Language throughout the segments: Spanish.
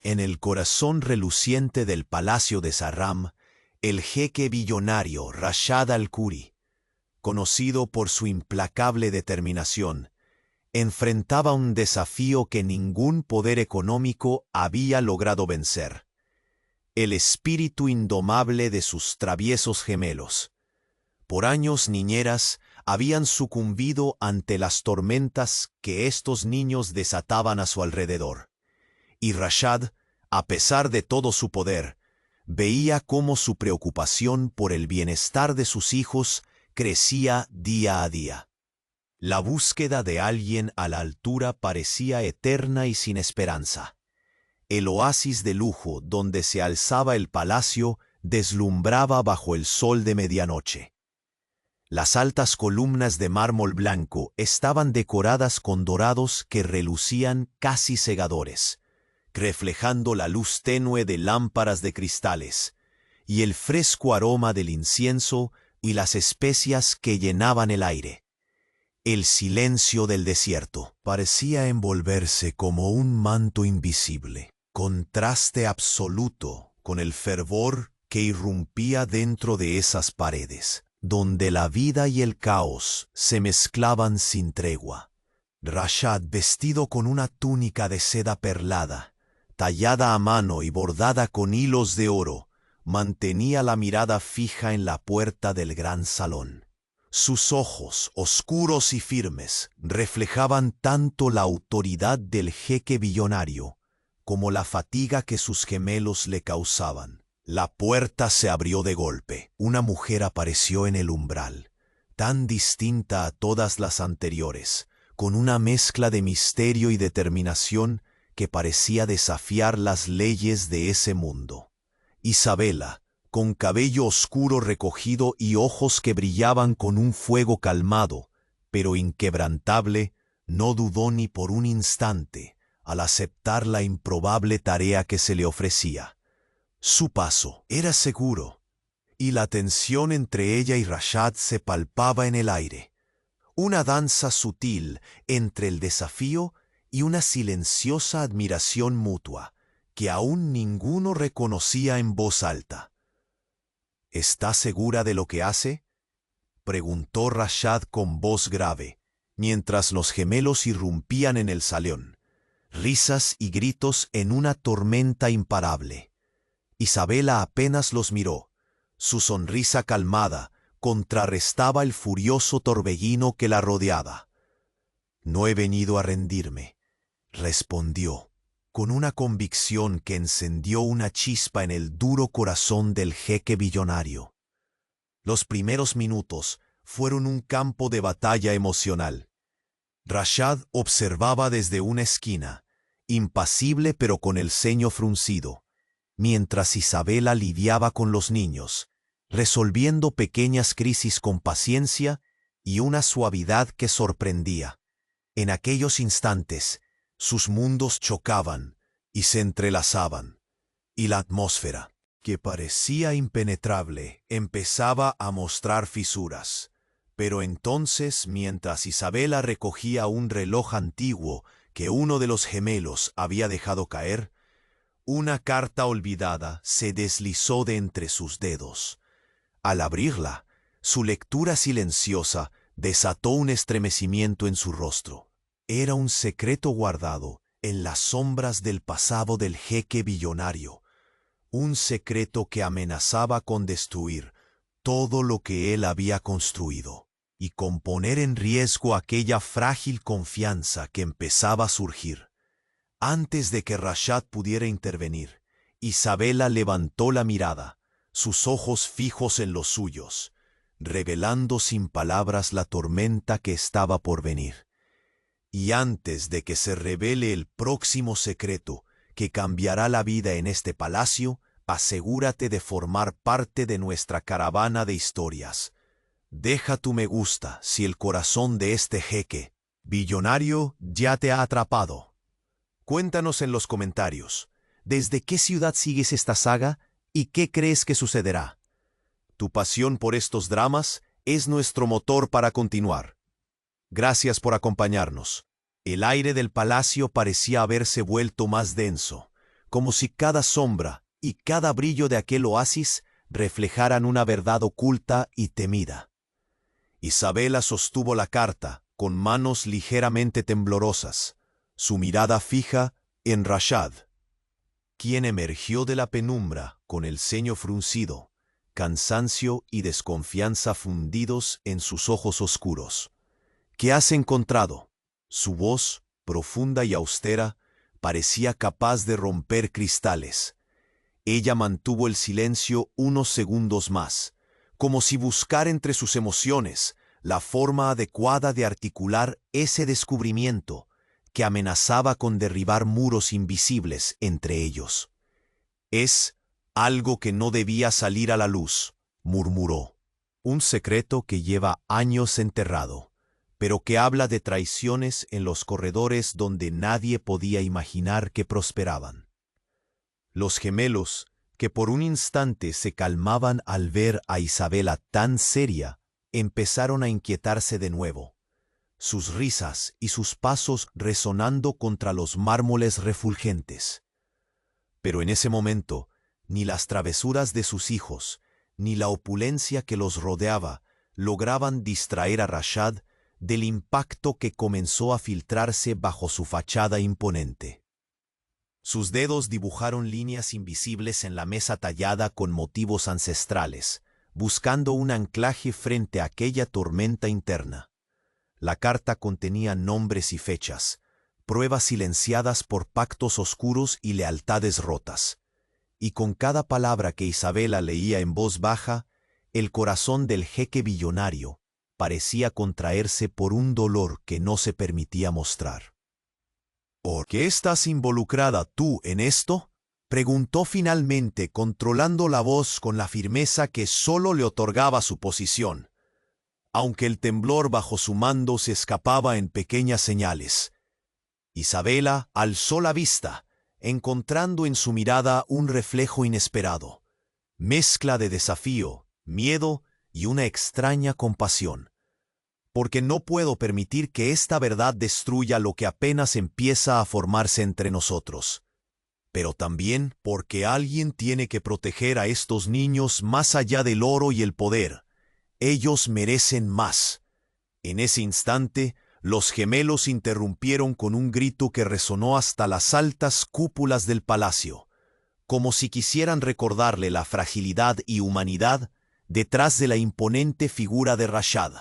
En el corazón reluciente del palacio de Sarram, el jeque billonario Rashad al-Khuri, conocido por su implacable determinación, enfrentaba un desafío que ningún poder económico había logrado vencer: el espíritu indomable de sus traviesos gemelos. Por años niñeras habían sucumbido ante las tormentas que estos niños desataban a su alrededor. Y Rashad, a pesar de todo su poder, veía cómo su preocupación por el bienestar de sus hijos crecía día a día. La búsqueda de alguien a la altura parecía eterna y sin esperanza. El oasis de lujo donde se alzaba el palacio deslumbraba bajo el sol de medianoche. Las altas columnas de mármol blanco estaban decoradas con dorados que relucían casi cegadores, reflejando la luz tenue de lámparas de cristales, y el fresco aroma del incienso y las especias que llenaban el aire. El silencio del desierto parecía envolverse como un manto invisible, contraste absoluto con el fervor que irrumpía dentro de esas paredes, donde la vida y el caos se mezclaban sin tregua. Rashad, vestido con una túnica de seda perlada, tallada a mano y bordada con hilos de oro, mantenía la mirada fija en la puerta del gran salón. Sus ojos, oscuros y firmes, reflejaban tanto la autoridad del jeque billonario como la fatiga que sus gemelos le causaban. La puerta se abrió de golpe. Una mujer apareció en el umbral, tan distinta a todas las anteriores, con una mezcla de misterio y determinación que parecía desafiar las leyes de ese mundo. Isabela, con cabello oscuro recogido y ojos que brillaban con un fuego calmado, pero inquebrantable, no dudó ni por un instante al aceptar la improbable tarea que se le ofrecía. Su paso era seguro, y la tensión entre ella y Rashad se palpaba en el aire. Una danza sutil entre el desafío y una silenciosa admiración mutua, que aún ninguno reconocía en voz alta. —¿Está segura de lo que hace? —preguntó Rashad con voz grave, mientras los gemelos irrumpían en el salón, risas y gritos en una tormenta imparable. Isabela apenas los miró. Su sonrisa calmada contrarrestaba el furioso torbellino que la rodeaba. —No he venido a rendirme —respondió, con una convicción que encendió una chispa en el duro corazón del jeque billonario. Los primeros minutos fueron un campo de batalla emocional. Rashad observaba desde una esquina, impasible pero con el ceño fruncido, mientras Isabela lidiaba con los niños, resolviendo pequeñas crisis con paciencia y una suavidad que sorprendía. En aquellos instantes, sus mundos chocaban y se entrelazaban, y la atmósfera, que parecía impenetrable, empezaba a mostrar fisuras. Pero entonces, mientras Isabela recogía un reloj antiguo que uno de los gemelos había dejado caer, una carta olvidada se deslizó de entre sus dedos. Al abrirla, su lectura silenciosa desató un estremecimiento en su rostro. Era un secreto guardado en las sombras del pasado del jeque billonario, un secreto que amenazaba con destruir todo lo que él había construido y con poner en riesgo aquella frágil confianza que empezaba a surgir. Antes de que Rashad pudiera intervenir, Isabela levantó la mirada, sus ojos fijos en los suyos, revelando sin palabras la tormenta que estaba por venir. Y antes de que se revele el próximo secreto que cambiará la vida en este palacio, asegúrate de formar parte de nuestra caravana de historias. Deja tu me gusta si el corazón de este jeque billonario ya te ha atrapado. Cuéntanos en los comentarios, ¿desde qué ciudad sigues esta saga y qué crees que sucederá? Tu pasión por estos dramas es nuestro motor para continuar. Gracias por acompañarnos. El aire del palacio parecía haberse vuelto más denso, como si cada sombra y cada brillo de aquel oasis reflejaran una verdad oculta y temida. Isabela sostuvo la carta con manos ligeramente temblorosas, su mirada fija en Rashad, quien emergió de la penumbra con el ceño fruncido, cansancio y desconfianza fundidos en sus ojos oscuros. ¿Qué has encontrado? Su voz, profunda y austera, parecía capaz de romper cristales. Ella mantuvo el silencio unos segundos más, como si buscara entre sus emociones la forma adecuada de articular ese descubrimiento que amenazaba con derribar muros invisibles entre ellos. «Es algo que no debía salir a la luz», murmuró. «Un secreto que lleva años enterrado, pero que habla de traiciones en los corredores donde nadie podía imaginar que prosperaban». Los gemelos, que por un instante se calmaban al ver a Isabela tan seria, empezaron a inquietarse de nuevo, sus risas y sus pasos resonando contra los mármoles refulgentes. Pero en ese momento, ni las travesuras de sus hijos, ni la opulencia que los rodeaba, lograban distraer a Rashad del impacto que comenzó a filtrarse bajo su fachada imponente. Sus dedos dibujaron líneas invisibles en la mesa tallada con motivos ancestrales, buscando un anclaje frente a aquella tormenta interna. La carta contenía nombres y fechas, pruebas silenciadas por pactos oscuros y lealtades rotas. Y con cada palabra que Isabela leía en voz baja, el corazón del jeque billonario parecía contraerse por un dolor que no se permitía mostrar. «¿Por qué estás involucrada tú en esto?», preguntó finalmente, controlando la voz con la firmeza que solo le otorgaba su posición, aunque el temblor bajo su mando se escapaba en pequeñas señales. Isabela alzó la vista, encontrando en su mirada un reflejo inesperado, mezcla de desafío, miedo y una extraña compasión. «Porque no puedo permitir que esta verdad destruya lo que apenas empieza a formarse entre nosotros. Pero también porque alguien tiene que proteger a estos niños más allá del oro y el poder. Ellos merecen más». En ese instante, los gemelos interrumpieron con un grito que resonó hasta las altas cúpulas del palacio, como si quisieran recordarle la fragilidad y humanidad detrás de la imponente figura de Rashad.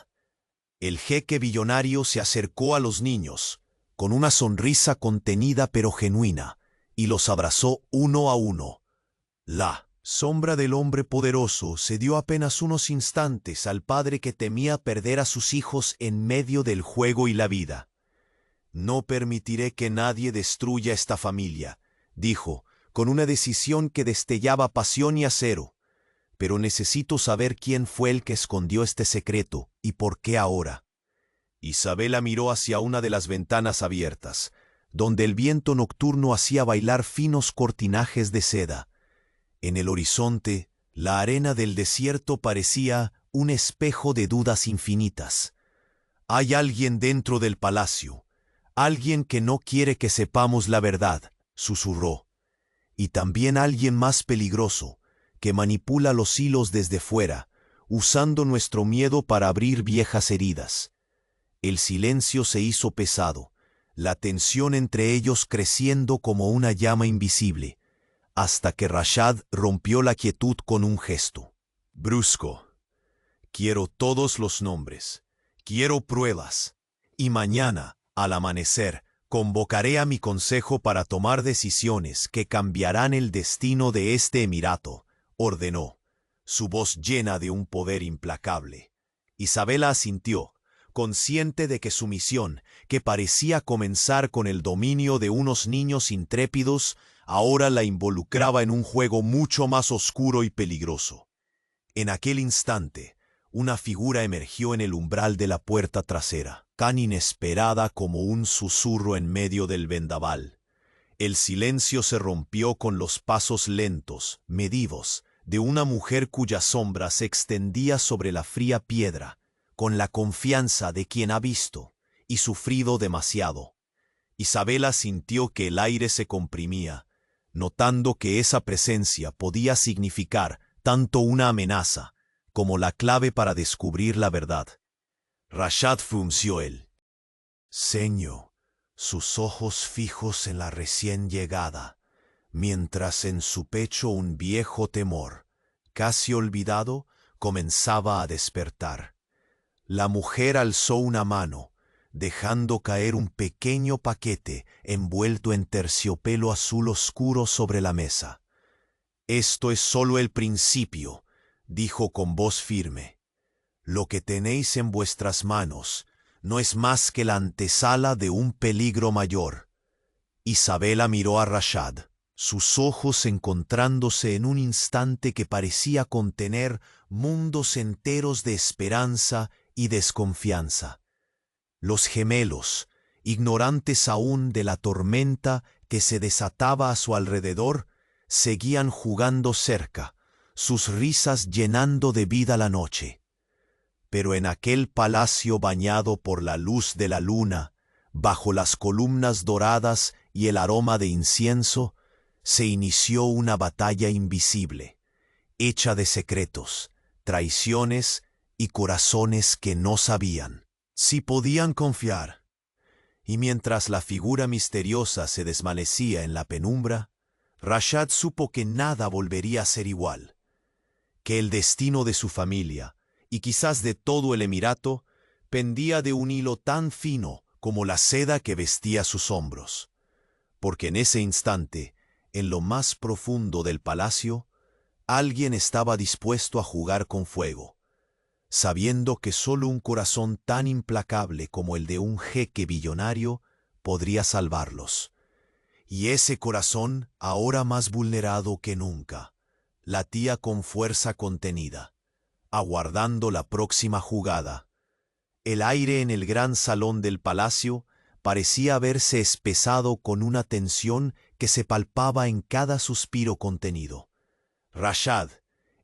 El jeque billonario se acercó a los niños, con una sonrisa contenida pero genuina, y los abrazó uno a uno. La sombra del hombre poderoso se dio apenas unos instantes al padre que temía perder a sus hijos en medio del juego y la vida. «No permitiré que nadie destruya esta familia», dijo, con una decisión que destellaba pasión y acero. «Pero necesito saber quién fue el que escondió este secreto y por qué ahora». Isabela miró hacia una de las ventanas abiertas, donde el viento nocturno hacía bailar finos cortinajes de seda. En el horizonte, la arena del desierto parecía un espejo de dudas infinitas. «Hay alguien dentro del palacio, alguien que no quiere que sepamos la verdad», susurró. «Y también alguien más peligroso, que manipula los hilos desde fuera, usando nuestro miedo para abrir viejas heridas». El silencio se hizo pesado, la tensión entre ellos creciendo como una llama invisible, hasta que Rashad rompió la quietud con un gesto brusco. «Quiero todos los nombres, quiero pruebas, y mañana, al amanecer, convocaré a mi consejo para tomar decisiones que cambiarán el destino de este emirato», ordenó, su voz llena de un poder implacable. Isabela asintió, consciente de que su misión, que parecía comenzar con el dominio de unos niños intrépidos, ahora la involucraba en un juego mucho más oscuro y peligroso. En aquel instante, una figura emergió en el umbral de la puerta trasera, tan inesperada como un susurro en medio del vendaval. El silencio se rompió con los pasos lentos, medidos, de una mujer cuya sombra se extendía sobre la fría piedra, con la confianza de quien ha visto y sufrido demasiado. Isabela sintió que el aire se comprimía, notando que esa presencia podía significar tanto una amenaza como la clave para descubrir la verdad. Rashad frunció el ceño, sus ojos fijos en la recién llegada, mientras en su pecho un viejo temor, casi olvidado, comenzaba a despertar. La mujer alzó una mano, dejando caer un pequeño paquete envuelto en terciopelo azul oscuro sobre la mesa. «Esto es solo el principio», dijo con voz firme. «Lo que tenéis en vuestras manos no es más que la antesala de un peligro mayor». Isabela miró a Rashad, sus ojos encontrándose en un instante que parecía contener mundos enteros de esperanza y desconfianza. Los gemelos, ignorantes aún de la tormenta que se desataba a su alrededor, seguían jugando cerca, sus risas llenando de vida la noche. Pero en aquel palacio bañado por la luz de la luna, bajo las columnas doradas y el aroma de incienso, se inició una batalla invisible, hecha de secretos, traiciones y corazones que no sabían si podían confiar. Y mientras la figura misteriosa se desvanecía en la penumbra, Rashad supo que nada volvería a ser igual, que el destino de su familia, y quizás de todo el emirato, pendía de un hilo tan fino como la seda que vestía sus hombros. Porque en ese instante, en lo más profundo del palacio, alguien estaba dispuesto a jugar con fuego, sabiendo que solo un corazón tan implacable como el de un jeque billonario podría salvarlos. Y ese corazón, ahora más vulnerado que nunca, latía con fuerza contenida, aguardando la próxima jugada. El aire en el gran salón del palacio parecía haberse espesado con una tensión que se palpaba en cada suspiro contenido. Rashad,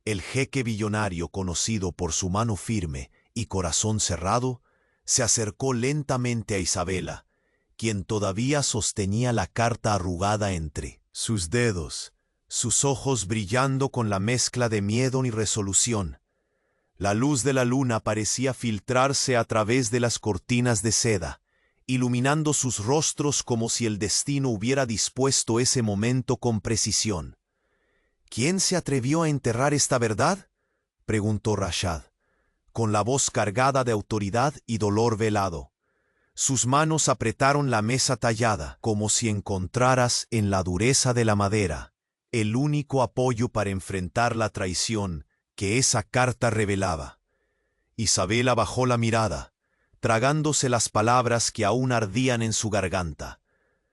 el jeque billonario conocido por su mano firme y corazón cerrado, se acercó lentamente a Isabela, quien todavía sostenía la carta arrugada entre sus dedos, sus ojos brillando con la mezcla de miedo y resolución. La luz de la luna parecía filtrarse a través de las cortinas de seda, iluminando sus rostros como si el destino hubiera dispuesto ese momento con precisión. «¿Quién se atrevió a enterrar esta verdad?», preguntó Rashad, con la voz cargada de autoridad y dolor velado. Sus manos apretaron la mesa tallada, como si encontraras en la dureza de la madera el único apoyo para enfrentar la traición que esa carta revelaba. Isabela bajó la mirada, tragándose las palabras que aún ardían en su garganta.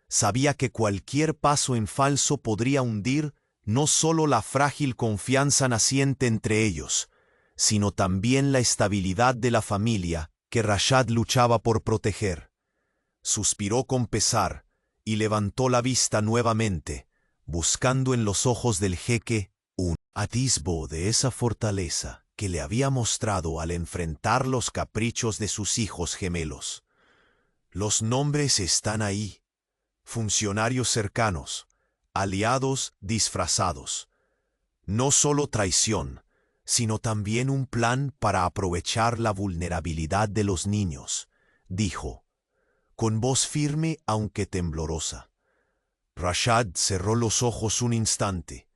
Sabía que cualquier paso en falso podría hundir no solo la frágil confianza naciente entre ellos, sino también la estabilidad de la familia que Rashad luchaba por proteger. Suspiró con pesar y levantó la vista nuevamente, buscando en los ojos del jeque un atisbo de esa fortaleza que le había mostrado al enfrentar los caprichos de sus hijos gemelos. Los nombres están ahí, funcionarios cercanos, aliados disfrazados. No solo traición, sino también un plan para aprovechar la vulnerabilidad de los niños, dijo, con voz firme aunque temblorosa. Rashad cerró los ojos un instante,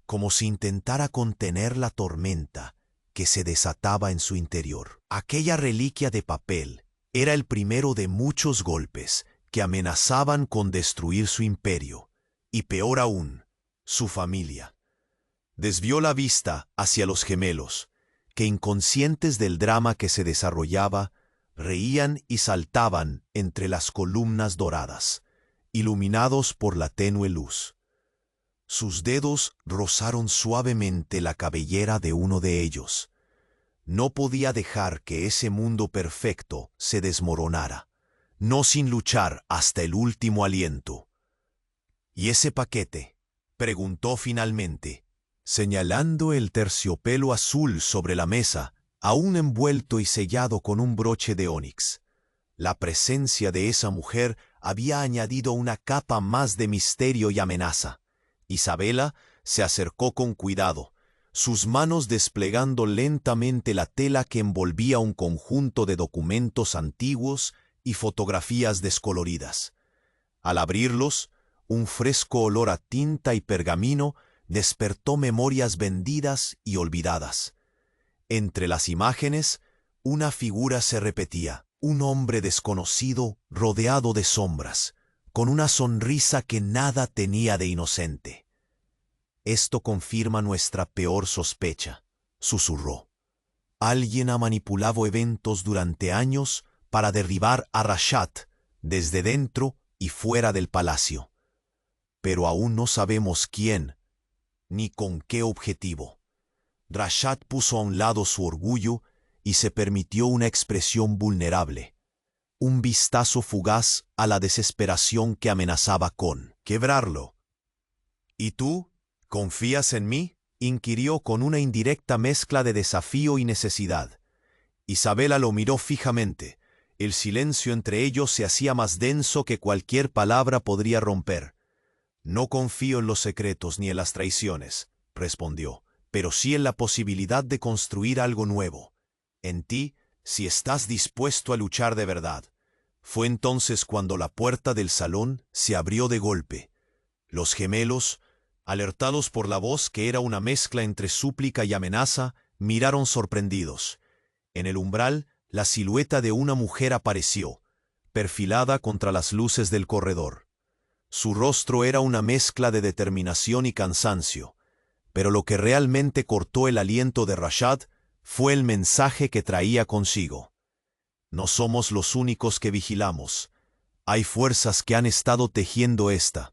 como si intentara contener la tormenta que se desataba en su interior. Aquella reliquia de papel era el primero de muchos golpes que amenazaban con destruir su imperio, y peor aún, su familia. Desvió la vista hacia los gemelos, que inconscientes del drama que se desarrollaba, reían y saltaban entre las columnas doradas, iluminados por la tenue luz. Sus dedos rozaron suavemente la cabellera de uno de ellos. No podía dejar que ese mundo perfecto se desmoronara, no sin luchar hasta el último aliento. «¿Y ese paquete?», preguntó finalmente, señalando el terciopelo azul sobre la mesa, aún envuelto y sellado con un broche de ónix. La presencia de esa mujer había añadido una capa más de misterio y amenaza, Isabela se acercó con cuidado, sus manos desplegando lentamente la tela que envolvía un conjunto de documentos antiguos y fotografías descoloridas. Al abrirlos, un fresco olor a tinta y pergamino despertó memorias vendidas y olvidadas. Entre las imágenes, una figura se repetía, un hombre desconocido rodeado de sombras, con una sonrisa que nada tenía de inocente. Esto confirma nuestra peor sospecha, susurró. Alguien ha manipulado eventos durante años para derribar a Rashad desde dentro y fuera del palacio. Pero aún no sabemos quién, ni con qué objetivo. Rashad puso a un lado su orgullo y se permitió una expresión vulnerable, un vistazo fugaz a la desesperación que amenazaba con quebrarlo. ¿Y tú? ¿Confías en mí?, inquirió con una indirecta mezcla de desafío y necesidad. Isabela lo miró fijamente. El silencio entre ellos se hacía más denso que cualquier palabra podría romper. No confío en los secretos ni en las traiciones, respondió, pero sí en la posibilidad de construir algo nuevo. En ti, si estás dispuesto a luchar de verdad. Fue entonces cuando la puerta del salón se abrió de golpe. Los gemelos, alertados por la voz que era una mezcla entre súplica y amenaza, miraron sorprendidos. En el umbral, la silueta de una mujer apareció, perfilada contra las luces del corredor. Su rostro era una mezcla de determinación y cansancio, pero lo que realmente cortó el aliento de Rashad fue el mensaje que traía consigo. No somos los únicos que vigilamos. Hay fuerzas que han estado tejiendo esta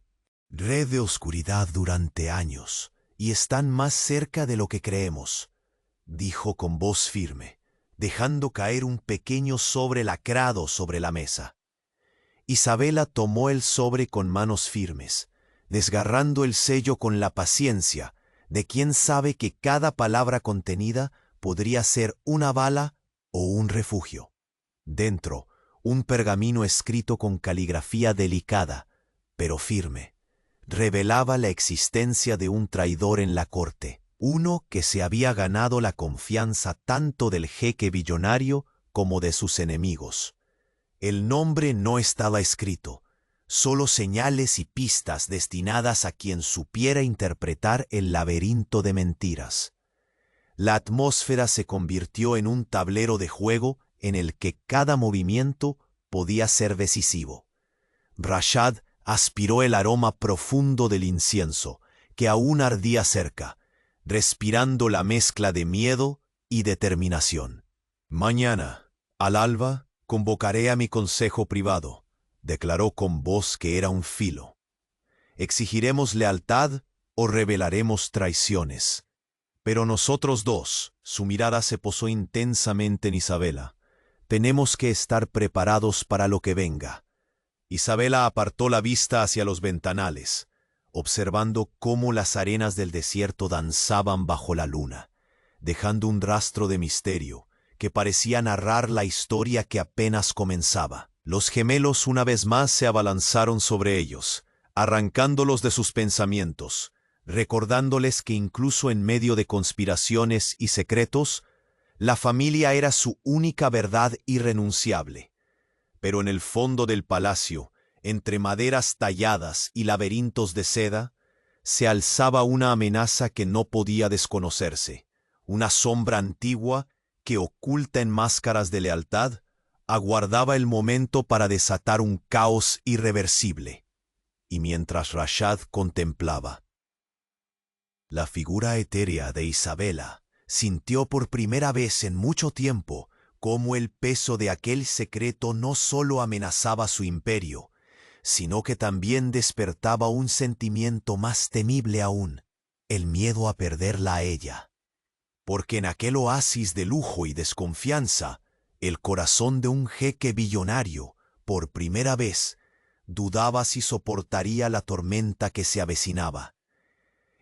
red de oscuridad durante años, y están más cerca de lo que creemos, dijo con voz firme, dejando caer un pequeño sobre lacrado sobre la mesa. Isabela tomó el sobre con manos firmes, desgarrando el sello con la paciencia de quien sabe que cada palabra contenida podría ser una bala o un refugio. Dentro, un pergamino escrito con caligrafía delicada, pero firme, revelaba la existencia de un traidor en la corte, uno que se había ganado la confianza tanto del jeque billonario como de sus enemigos. El nombre no estaba escrito, solo señales y pistas destinadas a quien supiera interpretar el laberinto de mentiras. La atmósfera se convirtió en un tablero de juego en el que cada movimiento podía ser decisivo. Rashad aspiró el aroma profundo del incienso, que aún ardía cerca, respirando la mezcla de miedo y determinación. Mañana, al alba, convocaré a mi consejo privado, declaró con voz que era un filo. Exigiremos lealtad o revelaremos traiciones. Pero nosotros dos, su mirada se posó intensamente en Isabela, tenemos que estar preparados para lo que venga. Isabela apartó la vista hacia los ventanales, observando cómo las arenas del desierto danzaban bajo la luna, dejando un rastro de misterio que parecía narrar la historia que apenas comenzaba. Los gemelos una vez más se abalanzaron sobre ellos, arrancándolos de sus pensamientos, recordándoles que incluso en medio de conspiraciones y secretos, la familia era su única verdad irrenunciable. Pero en el fondo del palacio, entre maderas talladas y laberintos de seda, se alzaba una amenaza que no podía desconocerse, una sombra antigua que, oculta en máscaras de lealtad, aguardaba el momento para desatar un caos irreversible. Y mientras Rashad contemplaba la figura etérea de Isabela, sintió por primera vez en mucho tiempo cómo el peso de aquel secreto no solo amenazaba su imperio, sino que también despertaba un sentimiento más temible aún, el miedo a perderla a ella. Porque en aquel oasis de lujo y desconfianza, el corazón de un jeque billonario, por primera vez, dudaba si soportaría la tormenta que se avecinaba.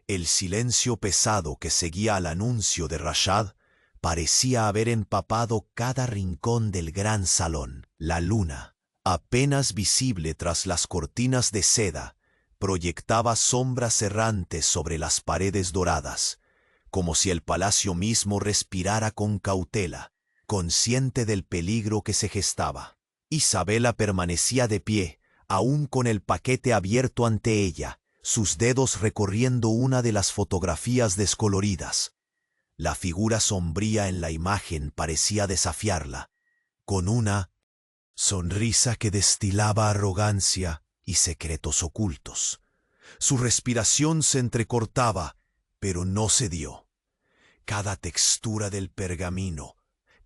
El silencio pesado que seguía al anuncio de Rashad parecía haber empapado cada rincón del gran salón. La luna, apenas visible tras las cortinas de seda, proyectaba sombras errantes sobre las paredes doradas, como si el palacio mismo respirara con cautela, consciente del peligro que se gestaba. Isabela permanecía de pie, aún con el paquete abierto ante ella, sus dedos recorriendo una de las fotografías descoloridas. La figura sombría en la imagen parecía desafiarla, con una sonrisa que destilaba arrogancia y secretos ocultos. Su respiración se entrecortaba, pero no cedió. Cada textura del pergamino,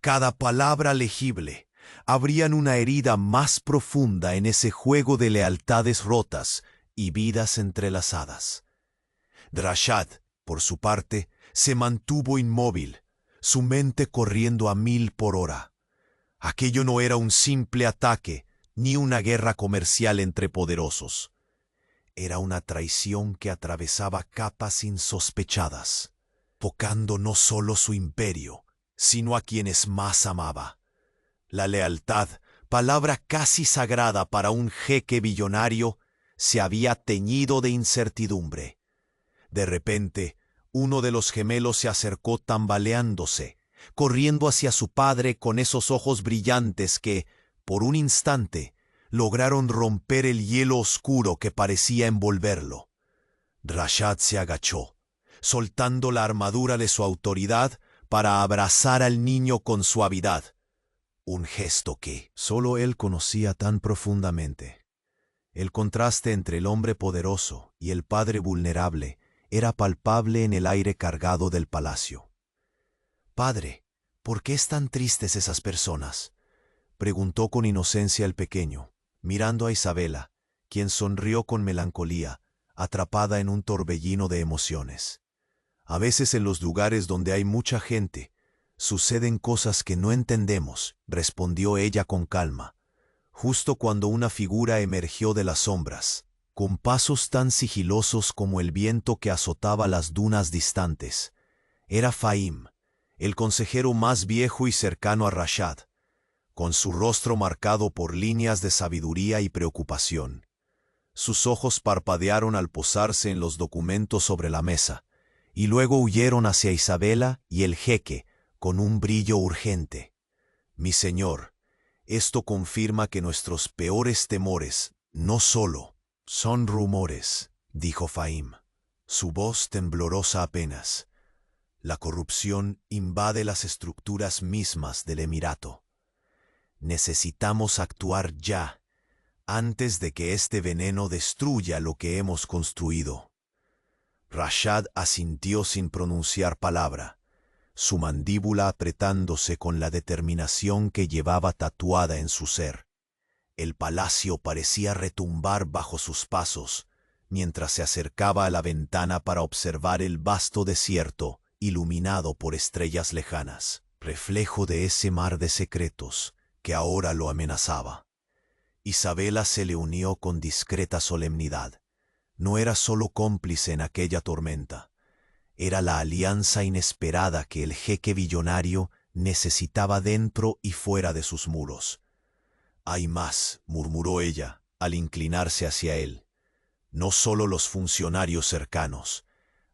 cada palabra legible, abrían una herida más profunda en ese juego de lealtades rotas y vidas entrelazadas. Rashad, por su parte, se mantuvo inmóvil, su mente corriendo a 1000 por hora. Aquello no era un simple ataque, ni una guerra comercial entre poderosos. Era una traición que atravesaba capas insospechadas, tocando no solo su imperio, sino a quienes más amaba. La lealtad, palabra casi sagrada para un jeque billonario, se había teñido de incertidumbre. De repente, uno de los gemelos se acercó tambaleándose, corriendo hacia su padre con esos ojos brillantes que, por un instante, lograron romper el hielo oscuro que parecía envolverlo. Rashad se agachó, soltando la armadura de su autoridad para abrazar al niño con suavidad. Un gesto que solo él conocía tan profundamente. El contraste entre el hombre poderoso y el padre vulnerable era palpable en el aire cargado del palacio. «Padre, ¿por qué están tristes esas personas?», preguntó con inocencia el pequeño, mirando a Isabela, quien sonrió con melancolía, atrapada en un torbellino de emociones. «A veces en los lugares donde hay mucha gente, suceden cosas que no entendemos», respondió ella con calma, justo cuando una figura emergió de las sombras, con pasos tan sigilosos como el viento que azotaba las dunas distantes. Era Fahim, el consejero más viejo y cercano a Rashad, con su rostro marcado por líneas de sabiduría y preocupación. Sus ojos parpadearon al posarse en los documentos sobre la mesa, y luego huyeron hacia Isabela y el jeque, con un brillo urgente. «Mi señor, esto confirma que nuestros peores temores no solo son rumores», dijo Fahim, su voz temblorosa apenas. «La corrupción invade las estructuras mismas del Emirato. Necesitamos actuar ya, antes de que este veneno destruya lo que hemos construido». Rashad asintió sin pronunciar palabra, su mandíbula apretándose con la determinación que llevaba tatuada en su ser. El palacio parecía retumbar bajo sus pasos, mientras se acercaba a la ventana para observar el vasto desierto iluminado por estrellas lejanas, reflejo de ese mar de secretos que ahora lo amenazaba. Isabela se le unió con discreta solemnidad. No era solo cómplice en aquella tormenta, era la alianza inesperada que el jeque billonario necesitaba dentro y fuera de sus muros. «Hay más», murmuró ella, al inclinarse hacia él. «No solo los funcionarios cercanos.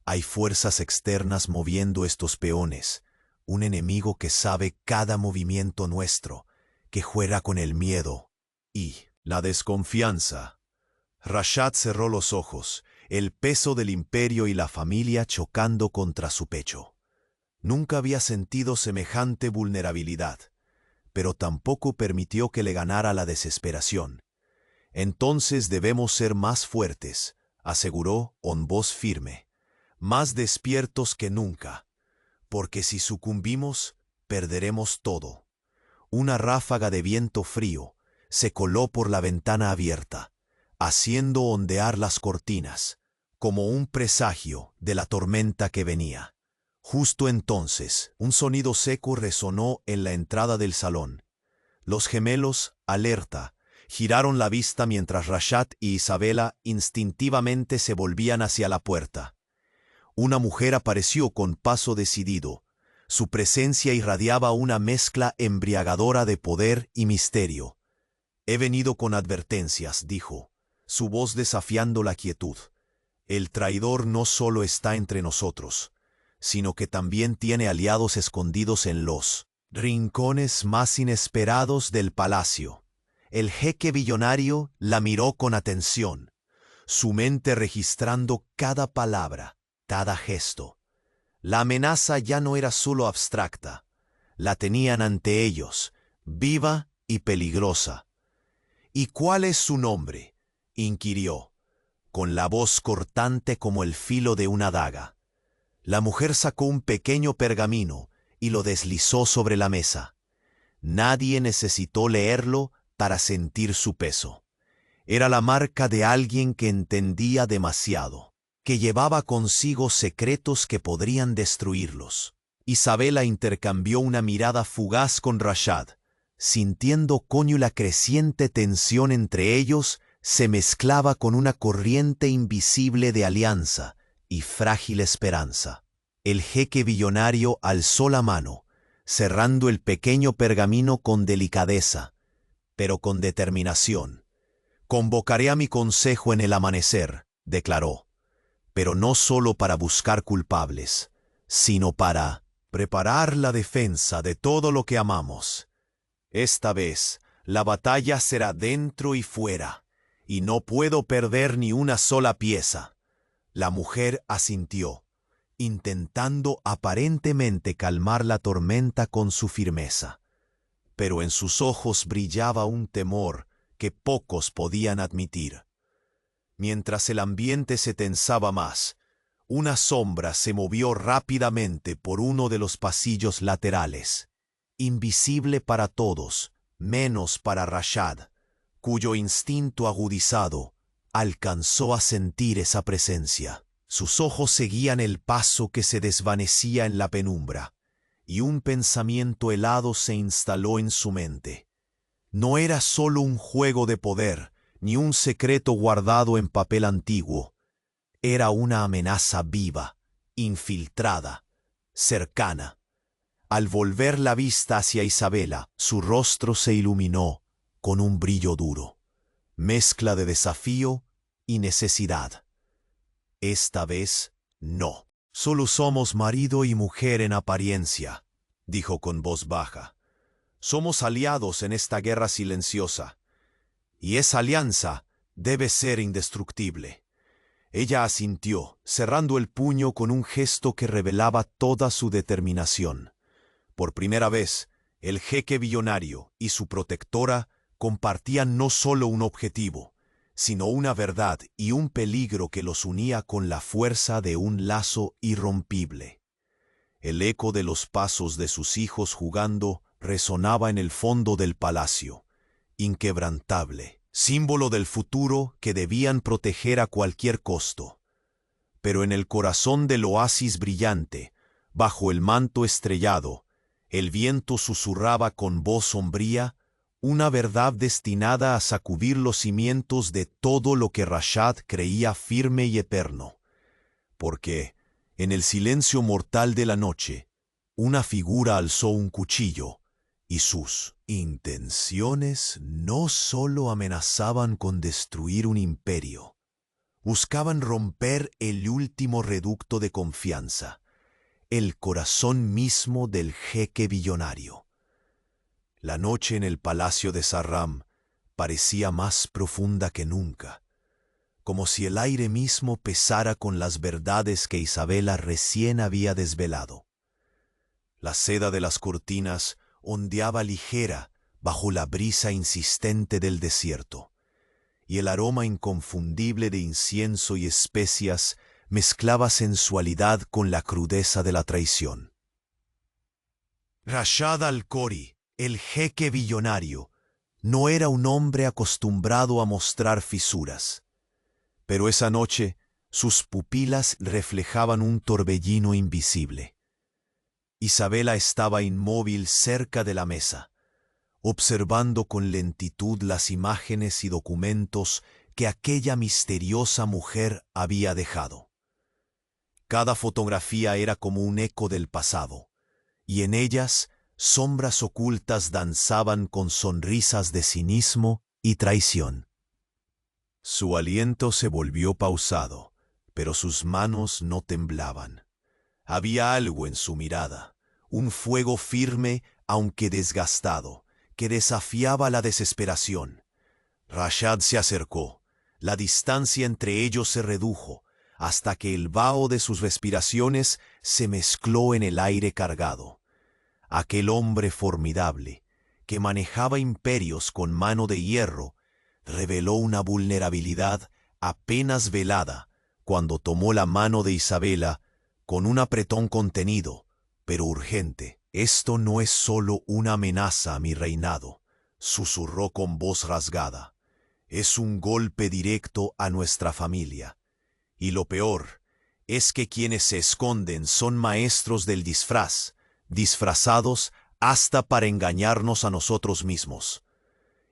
Hay fuerzas externas moviendo estos peones, un enemigo que sabe cada movimiento nuestro, que juega con el miedo y la desconfianza». Rashad cerró los ojos, el peso del imperio y la familia chocando contra su pecho. Nunca había sentido semejante vulnerabilidad, pero tampoco permitió que le ganara la desesperación. «Entonces debemos ser más fuertes», aseguró con voz firme, «más despiertos que nunca, porque si sucumbimos, perderemos todo». Una ráfaga de viento frío se coló por la ventana abierta, haciendo ondear las cortinas, como un presagio de la tormenta que venía. Justo entonces, un sonido seco resonó en la entrada del salón. Los gemelos, alerta, giraron la vista mientras Rashad y Isabela instintivamente se volvían hacia la puerta. Una mujer apareció con paso decidido. Su presencia irradiaba una mezcla embriagadora de poder y misterio. «He venido con advertencias», dijo. su voz desafiando la quietud. El traidor no solo está entre nosotros, sino que también tiene aliados escondidos en los rincones más inesperados del palacio. El jeque billonario la miró con atención, su mente registrando cada palabra, cada gesto. La amenaza ya no era solo abstracta, la tenían ante ellos, viva y peligrosa. ¿Y cuál es su nombre?, inquirió, con la voz cortante como el filo de una daga. La mujer sacó un pequeño pergamino y lo deslizó sobre la mesa. Nadie necesitó leerlo para sentir su peso. Era la marca de alguien que entendía demasiado, que llevaba consigo secretos que podrían destruirlos. Isabela intercambió una mirada fugaz con Rashad, sintiendo cómo la creciente tensión entre ellos se mezclaba con una corriente invisible de alianza y frágil esperanza. El jeque billonario alzó la mano, cerrando el pequeño pergamino con delicadeza, pero con determinación. «Convocaré a mi consejo en el amanecer», declaró, «pero no solo para buscar culpables, sino para preparar la defensa de todo lo que amamos. Esta vez, la batalla será dentro y fuera, y no puedo perder ni una sola pieza». La mujer asintió, intentando aparentemente calmar la tormenta con su firmeza. Pero en sus ojos brillaba un temor que pocos podían admitir. Mientras el ambiente se tensaba más, una sombra se movió rápidamente por uno de los pasillos laterales, invisible para todos, menos para Rashad, cuyo instinto agudizado alcanzó a sentir esa presencia. Sus ojos seguían el paso que se desvanecía en la penumbra, y un pensamiento helado se instaló en su mente. No era solo un juego de poder, ni un secreto guardado en papel antiguo. Era una amenaza viva, infiltrada, cercana. Al volver la vista hacia Isabela, su rostro se iluminó con un brillo duro, mezcla de desafío y necesidad. «Esta vez, no. Solo somos marido y mujer en apariencia», dijo con voz baja. «Somos aliados en esta guerra silenciosa, y esa alianza debe ser indestructible». Ella asintió, cerrando el puño con un gesto que revelaba toda su determinación. Por primera vez, el jeque billonario y su protectora compartían no solo un objetivo, sino una verdad y un peligro que los unía con la fuerza de un lazo irrompible. El eco de los pasos de sus hijos jugando resonaba en el fondo del palacio, inquebrantable, símbolo del futuro que debían proteger a cualquier costo. Pero en el corazón del oasis brillante, bajo el manto estrellado, el viento susurraba con voz sombría una verdad destinada a sacudir los cimientos de todo lo que Rashad creía firme y eterno. Porque, en el silencio mortal de la noche, una figura alzó un cuchillo, y sus intenciones no solo amenazaban con destruir un imperio, buscaban romper el último reducto de confianza, el corazón mismo del jeque billonario. La noche en el palacio de Sarram parecía más profunda que nunca, como si el aire mismo pesara con las verdades que Isabela recién había desvelado. La seda de las cortinas ondeaba ligera bajo la brisa insistente del desierto, y el aroma inconfundible de incienso y especias mezclaba sensualidad con la crudeza de la traición. Rashad al-Khori, el jeque billonario, no era un hombre acostumbrado a mostrar fisuras, pero esa noche sus pupilas reflejaban un torbellino invisible. Isabela estaba inmóvil cerca de la mesa, observando con lentitud las imágenes y documentos que aquella misteriosa mujer había dejado. Cada fotografía era como un eco del pasado, y en ellas sombras ocultas danzaban con sonrisas de cinismo y traición. Su aliento se volvió pausado, pero sus manos no temblaban. Había algo en su mirada, un fuego firme aunque desgastado, que desafiaba la desesperación. Rashad se acercó. La distancia entre ellos se redujo, hasta que el vaho de sus respiraciones se mezcló en el aire cargado. Aquel hombre formidable, que manejaba imperios con mano de hierro, reveló una vulnerabilidad apenas velada cuando tomó la mano de Isabela con un apretón contenido, pero urgente. «Esto no es solo una amenaza a mi reinado», susurró con voz rasgada. «Es un golpe directo a nuestra familia. Y lo peor es que quienes se esconden son maestros del disfraz, disfrazados hasta para engañarnos a nosotros mismos».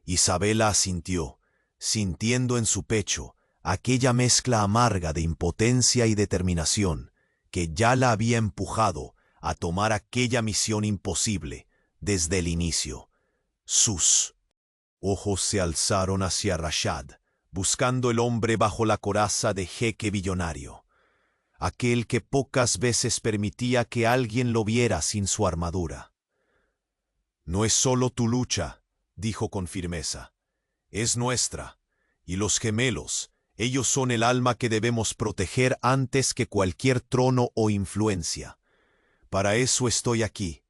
Isabela asintió, sintiendo en su pecho aquella mezcla amarga de impotencia y determinación que ya la había empujado a tomar aquella misión imposible desde el inicio. Sus ojos se alzaron hacia Rashad, buscando el hombre bajo la coraza de jeque billonario, aquel que pocas veces permitía que alguien lo viera sin su armadura. «No es solo tu lucha», dijo con firmeza, «es nuestra, y los gemelos, ellos son el alma que debemos proteger antes que cualquier trono o influencia. Para eso estoy aquí».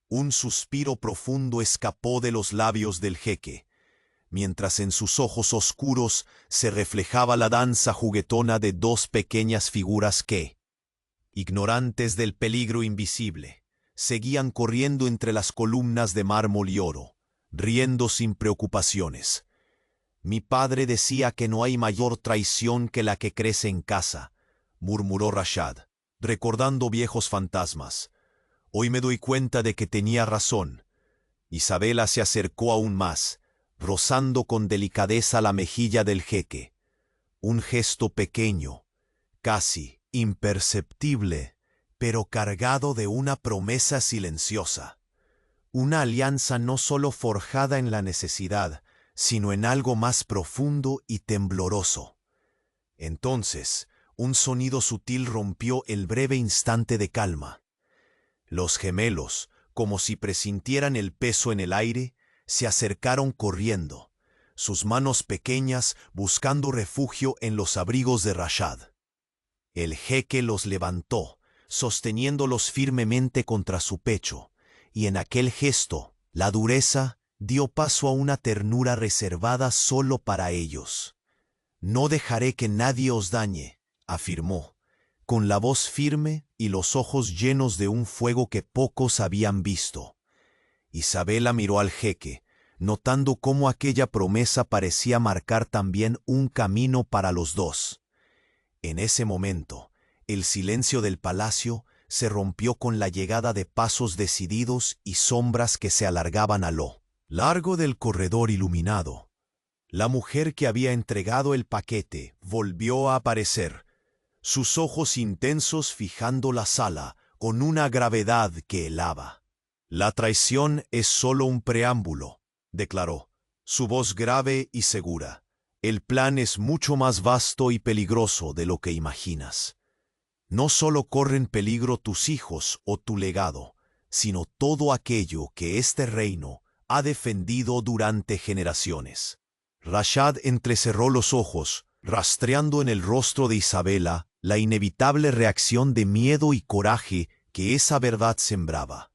Un suspiro profundo escapó de los labios del jeque, mientras en sus ojos oscuros se reflejaba la danza juguetona de dos pequeñas figuras que, ignorantes del peligro invisible, seguían corriendo entre las columnas de mármol y oro, riendo sin preocupaciones. «Mi padre decía que no hay mayor traición que la que crece en casa», murmuró Rashad, recordando viejos fantasmas. «Hoy me doy cuenta de que tenía razón». Isabela se acercó aún más, rozando con delicadeza la mejilla del jeque. Un gesto pequeño, casi imperceptible, pero cargado de una promesa silenciosa. Una alianza no solo forjada en la necesidad, sino en algo más profundo y tembloroso. Entonces, un sonido sutil rompió el breve instante de calma. Los gemelos, como si presintieran el peso en el aire, se acercaron corriendo, sus manos pequeñas buscando refugio en los abrigos de Rashad. El jeque los levantó, sosteniéndolos firmemente contra su pecho, y en aquel gesto, la dureza dio paso a una ternura reservada solo para ellos. «No dejaré que nadie os dañe», afirmó, con la voz firme y los ojos llenos de un fuego que pocos habían visto. Isabela miró al jeque, notando cómo aquella promesa parecía marcar también un camino para los dos. En ese momento, el silencio del palacio se rompió con la llegada de pasos decididos y sombras que se alargaban a lo largo del corredor iluminado. La mujer que había entregado el paquete volvió a aparecer, sus ojos intensos fijando la sala con una gravedad que helaba. «La traición es solo un preámbulo», declaró, su voz grave y segura. «El plan es mucho más vasto y peligroso de lo que imaginas. No solo corren peligro tus hijos o tu legado, sino todo aquello que este reino ha defendido durante generaciones». Rashad entrecerró los ojos, rastreando en el rostro de Isabela la inevitable reacción de miedo y coraje que esa verdad sembraba.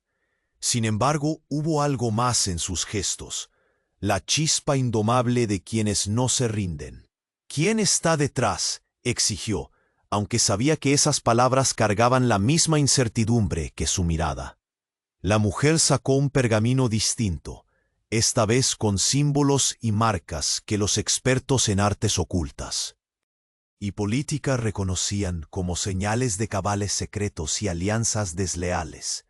Sin embargo, hubo algo más en sus gestos, la chispa indomable de quienes no se rinden. «¿Quién está detrás?», exigió, aunque sabía que esas palabras cargaban la misma incertidumbre que su mirada. La mujer sacó un pergamino distinto, esta vez con símbolos y marcas que los expertos en artes ocultas y política reconocían como señales de cabales secretos y alianzas desleales.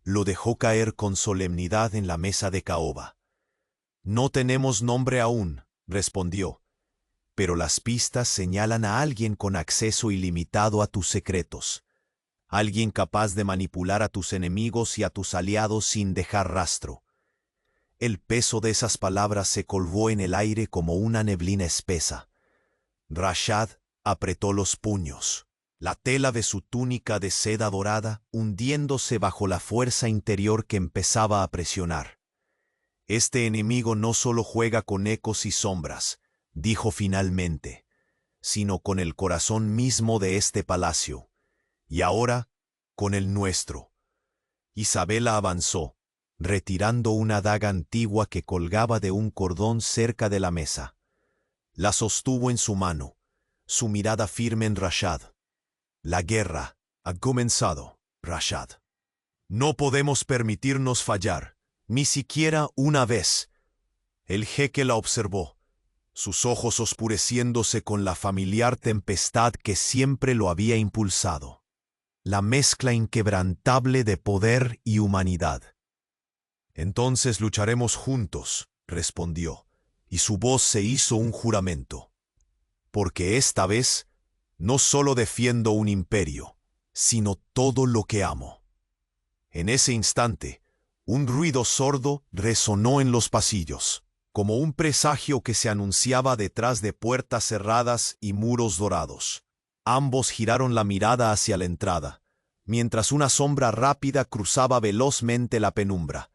Lo dejó caer con solemnidad en la mesa de caoba. «No tenemos nombre aún», respondió, «pero las pistas señalan a alguien con acceso ilimitado a tus secretos, alguien capaz de manipular a tus enemigos y a tus aliados sin dejar rastro». El peso de esas palabras se colgó en el aire como una neblina espesa, Rashad apretó los puños, la tela de su túnica de seda dorada hundiéndose bajo la fuerza interior que empezaba a presionar. Este enemigo no solo juega con ecos y sombras, dijo finalmente, sino con el corazón mismo de este palacio, y ahora con el nuestro. Isabela avanzó, retirando una daga antigua que colgaba de un cordón cerca de la mesa. La sostuvo en su mano, su mirada firme en Rashad. La guerra ha comenzado, Rashad. No podemos permitirnos fallar, ni siquiera una vez. El jeque la observó, sus ojos oscureciéndose con la familiar tempestad que siempre lo había impulsado. La mezcla inquebrantable de poder y humanidad. Entonces lucharemos juntos, respondió, y su voz se hizo un juramento. Porque esta vez no solo defiendo un imperio, sino todo lo que amo. En ese instante, un ruido sordo resonó en los pasillos, como un presagio que se anunciaba detrás de puertas cerradas y muros dorados. Ambos giraron la mirada hacia la entrada, mientras una sombra rápida cruzaba velozmente la penumbra,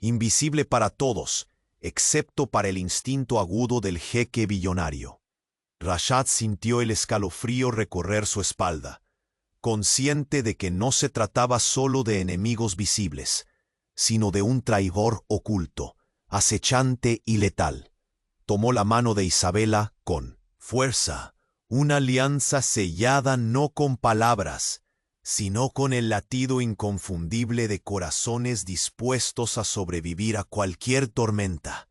invisible para todos, excepto para el instinto agudo del jeque billonario. Rashad sintió el escalofrío recorrer su espalda, consciente de que no se trataba solo de enemigos visibles, sino de un traidor oculto, acechante y letal. Tomó la mano de Isabela con fuerza, una alianza sellada no con palabras, sino con el latido inconfundible de corazones dispuestos a sobrevivir a cualquier tormenta.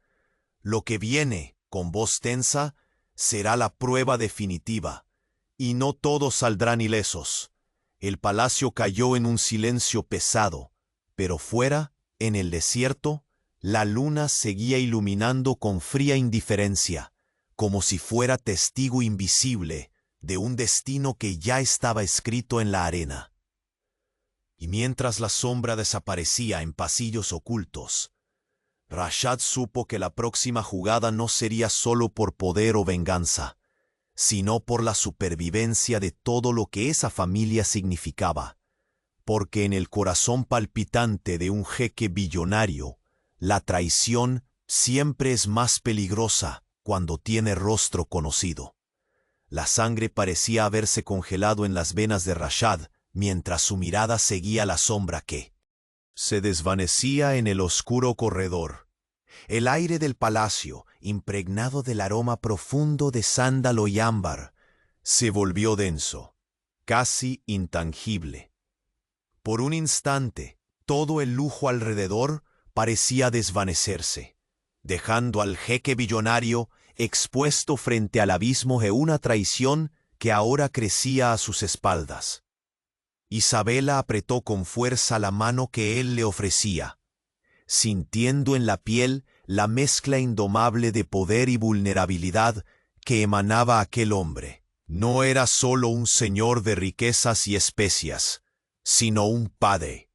Lo que viene, con voz tensa, será la prueba definitiva, y no todos saldrán ilesos. El palacio cayó en un silencio pesado, pero fuera, en el desierto, la luna seguía iluminando con fría indiferencia, como si fuera testigo invisible de un destino que ya estaba escrito en la arena. Y mientras la sombra desaparecía en pasillos ocultos, Rashad supo que la próxima jugada no sería solo por poder o venganza, sino por la supervivencia de todo lo que esa familia significaba, porque en el corazón palpitante de un jeque billonario, la traición siempre es más peligrosa cuando tiene rostro conocido. La sangre parecía haberse congelado en las venas de Rashad, mientras su mirada seguía la sombra que se desvanecía en el oscuro corredor. El aire del palacio, impregnado del aroma profundo de sándalo y ámbar, se volvió denso, casi intangible. Por un instante, todo el lujo alrededor parecía desvanecerse, dejando al jeque billonario expuesto frente al abismo de una traición que ahora crecía a sus espaldas. Isabela apretó con fuerza la mano que él le ofrecía, sintiendo en la piel la mezcla indomable de poder y vulnerabilidad que emanaba aquel hombre. No era solo un señor de riquezas y especias, sino un padre,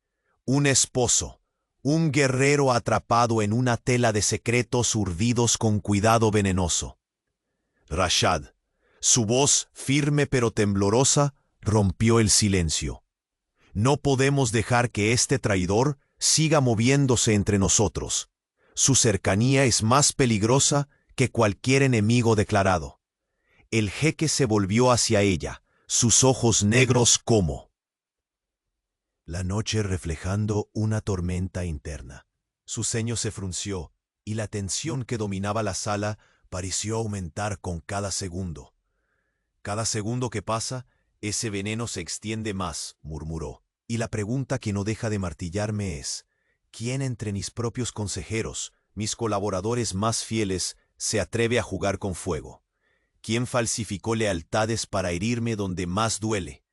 un esposo, un guerrero atrapado en una tela de secretos urdidos con cuidado venenoso. Rashad, su voz firme pero temblorosa, rompió el silencio. No podemos dejar que este traidor siga moviéndose entre nosotros. Su cercanía es más peligrosa que cualquier enemigo declarado. El jeque se volvió hacia ella, sus ojos negros como la noche reflejando una tormenta interna. Su ceño se frunció y la tensión que dominaba la sala pareció aumentar con cada segundo. Cada segundo que pasa, ese veneno se extiende más, murmuró. Y la pregunta que no deja de martillarme es, ¿quién entre mis propios consejeros, mis colaboradores más fieles, se atreve a jugar con fuego? ¿Quién falsificó lealtades para herirme donde más duele?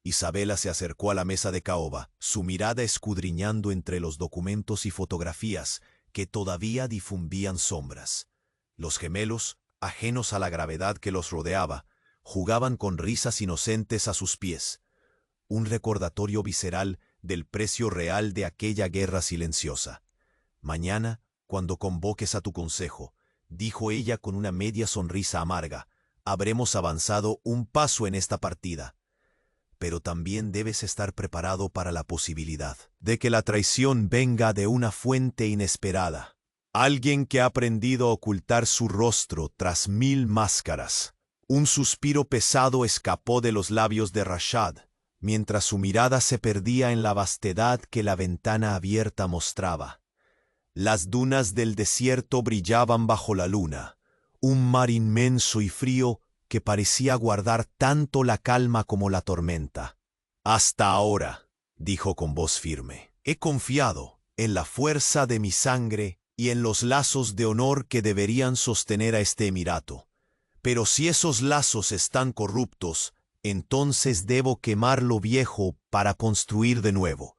Isabela se acercó a la mesa de caoba, su mirada escudriñando entre los documentos y fotografías que todavía difundían sombras. Los gemelos, ajenos a la gravedad que los rodeaba, jugaban con risas inocentes a sus pies. Un recordatorio visceral del precio real de aquella guerra silenciosa. Mañana, cuando convoques a tu consejo, dijo ella con una media sonrisa amarga, habremos avanzado un paso en esta partida. Pero también debes estar preparado para la posibilidad de que la traición venga de una fuente inesperada. Alguien que ha aprendido a ocultar su rostro tras 1000 máscaras. Un suspiro pesado escapó de los labios de Rashad, mientras su mirada se perdía en la vastedad que la ventana abierta mostraba. Las dunas del desierto brillaban bajo la luna, un mar inmenso y frío que parecía guardar tanto la calma como la tormenta. «Hasta ahora», dijo con voz firme, «he confiado en la fuerza de mi sangre y en los lazos de honor que deberían sostener a este emirato. Pero si esos lazos están corruptos, entonces debo quemar lo viejo para construir de nuevo».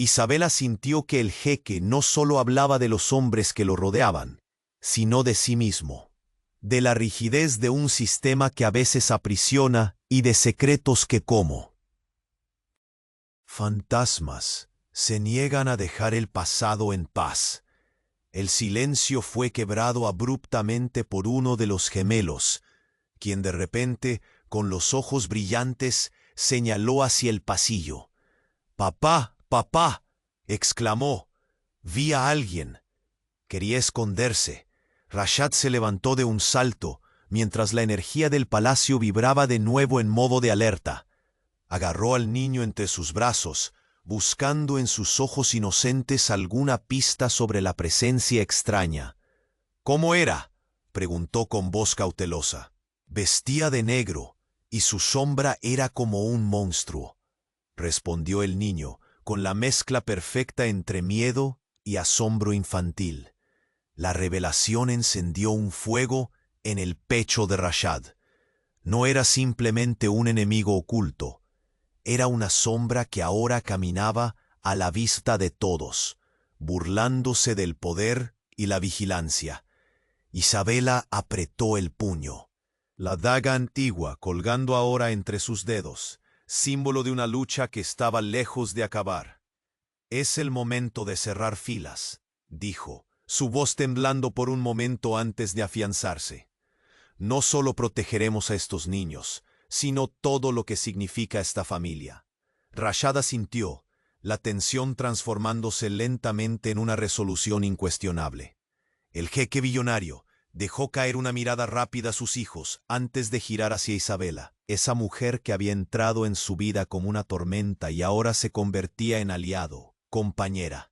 Isabela sintió que el jeque no solo hablaba de los hombres que lo rodeaban, sino de sí mismo, de la rigidez de un sistema que a veces aprisiona y de secretos que como fantasmas se niegan a dejar el pasado en paz. El silencio fue quebrado abruptamente por uno de los gemelos, quien de repente, con los ojos brillantes, señaló hacia el pasillo. «¡Papá! ¡Papá!», exclamó. «Vi a alguien». Quería esconderse. Rashad se levantó de un salto, mientras la energía del palacio vibraba de nuevo en modo de alerta. Agarró al niño entre sus brazos, buscando en sus ojos inocentes alguna pista sobre la presencia extraña. «¿Cómo era?», preguntó con voz cautelosa. «Vestía de negro, y su sombra era como un monstruo», respondió el niño, con la mezcla perfecta entre miedo y asombro infantil. La revelación encendió un fuego en el pecho de Rashad. No era simplemente un enemigo oculto, era una sombra que ahora caminaba a la vista de todos, burlándose del poder y la vigilancia. Isabela apretó el puño. La daga antigua colgando ahora entre sus dedos, símbolo de una lucha que estaba lejos de acabar. «Es el momento de cerrar filas», dijo, su voz temblando por un momento antes de afianzarse. «No solo protegeremos a estos niños, sino todo lo que significa esta familia». Rashad asintió, la tensión transformándose lentamente en una resolución incuestionable. El jeque billonario dejó caer una mirada rápida a sus hijos antes de girar hacia Isabela, esa mujer que había entrado en su vida como una tormenta y ahora se convertía en aliado, compañera.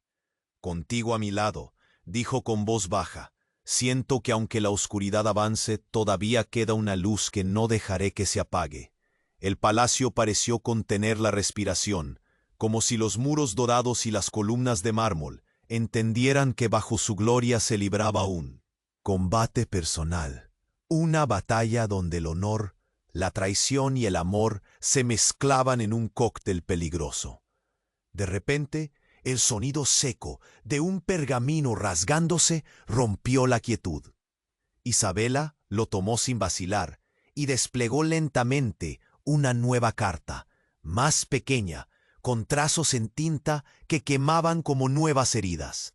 «Contigo a mi lado», dijo con voz baja, «siento que aunque la oscuridad avance, todavía queda una luz que no dejaré que se apague». El palacio pareció contener la respiración, como si los muros dorados y las columnas de mármol entendieran que bajo su gloria se libraba un combate personal, una batalla donde el honor, la traición y el amor se mezclaban en un cóctel peligroso. De repente, el sonido seco de un pergamino rasgándose rompió la quietud. Isabela lo tomó sin vacilar y desplegó lentamente una nueva carta, más pequeña, con trazos en tinta que quemaban como nuevas heridas.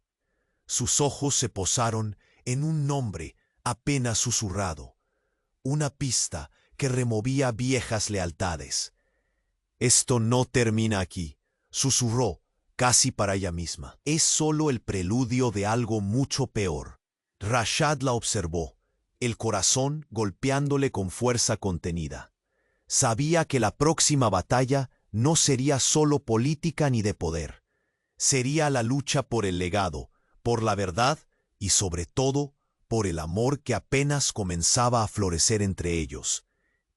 Sus ojos se posaron en un nombre apenas susurrado, una pista que removía viejas lealtades. «Esto no termina aquí», susurró, casi para ella misma. «Es solo el preludio de algo mucho peor». Rashad la observó, el corazón golpeándole con fuerza contenida. Sabía que la próxima batalla no sería solo política ni de poder. Sería la lucha por el legado, por la verdad y sobre todo por el amor que apenas comenzaba a florecer entre ellos,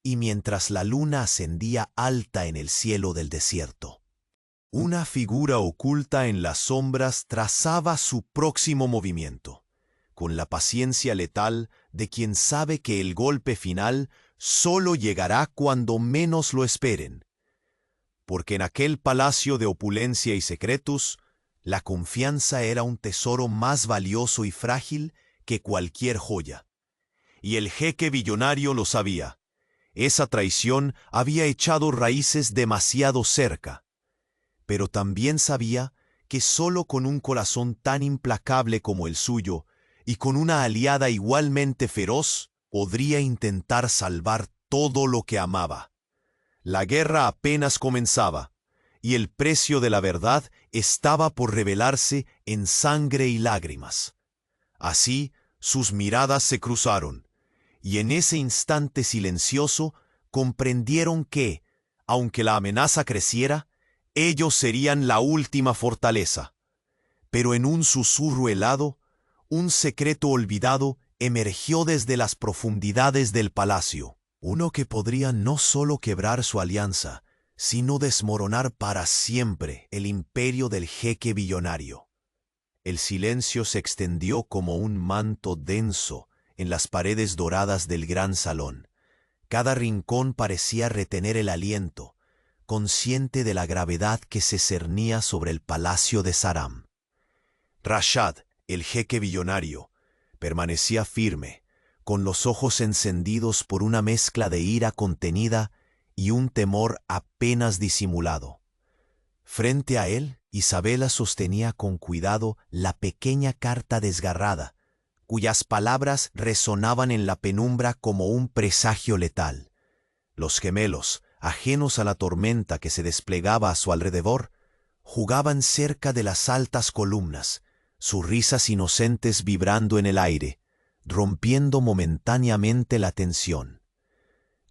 y mientras la luna ascendía alta en el cielo del desierto. Una figura oculta en las sombras trazaba su próximo movimiento, con la paciencia letal de quien sabe que el golpe final solo llegará cuando menos lo esperen. Porque en aquel palacio de opulencia y secretos, la confianza era un tesoro más valioso y frágil que cualquier joya. Y el jeque billonario lo sabía. Esa traición había echado raíces demasiado cerca. Pero también sabía que solo con un corazón tan implacable como el suyo, y con una aliada igualmente feroz, podría intentar salvar todo lo que amaba. La guerra apenas comenzaba, y el precio de la verdad estaba por revelarse en sangre y lágrimas. Así, sus miradas se cruzaron, y en ese instante silencioso comprendieron que, aunque la amenaza creciera, ellos serían la última fortaleza. Pero en un susurro helado, un secreto olvidado emergió desde las profundidades del palacio, uno que podría no solo quebrar su alianza, sino desmoronar para siempre el imperio del jeque billonario. El silencio se extendió como un manto denso en las paredes doradas del gran salón. Cada rincón parecía retener el aliento, consciente de la gravedad que se cernía sobre el palacio de Saram. Rashad, el jeque billonario, permanecía firme, con los ojos encendidos por una mezcla de ira contenida y un temor apenas disimulado. Frente a él, Isabela sostenía con cuidado la pequeña carta desgarrada, cuyas palabras resonaban en la penumbra como un presagio letal. Los gemelos, ajenos a la tormenta que se desplegaba a su alrededor, jugaban cerca de las altas columnas, sus risas inocentes vibrando en el aire, rompiendo momentáneamente la tensión.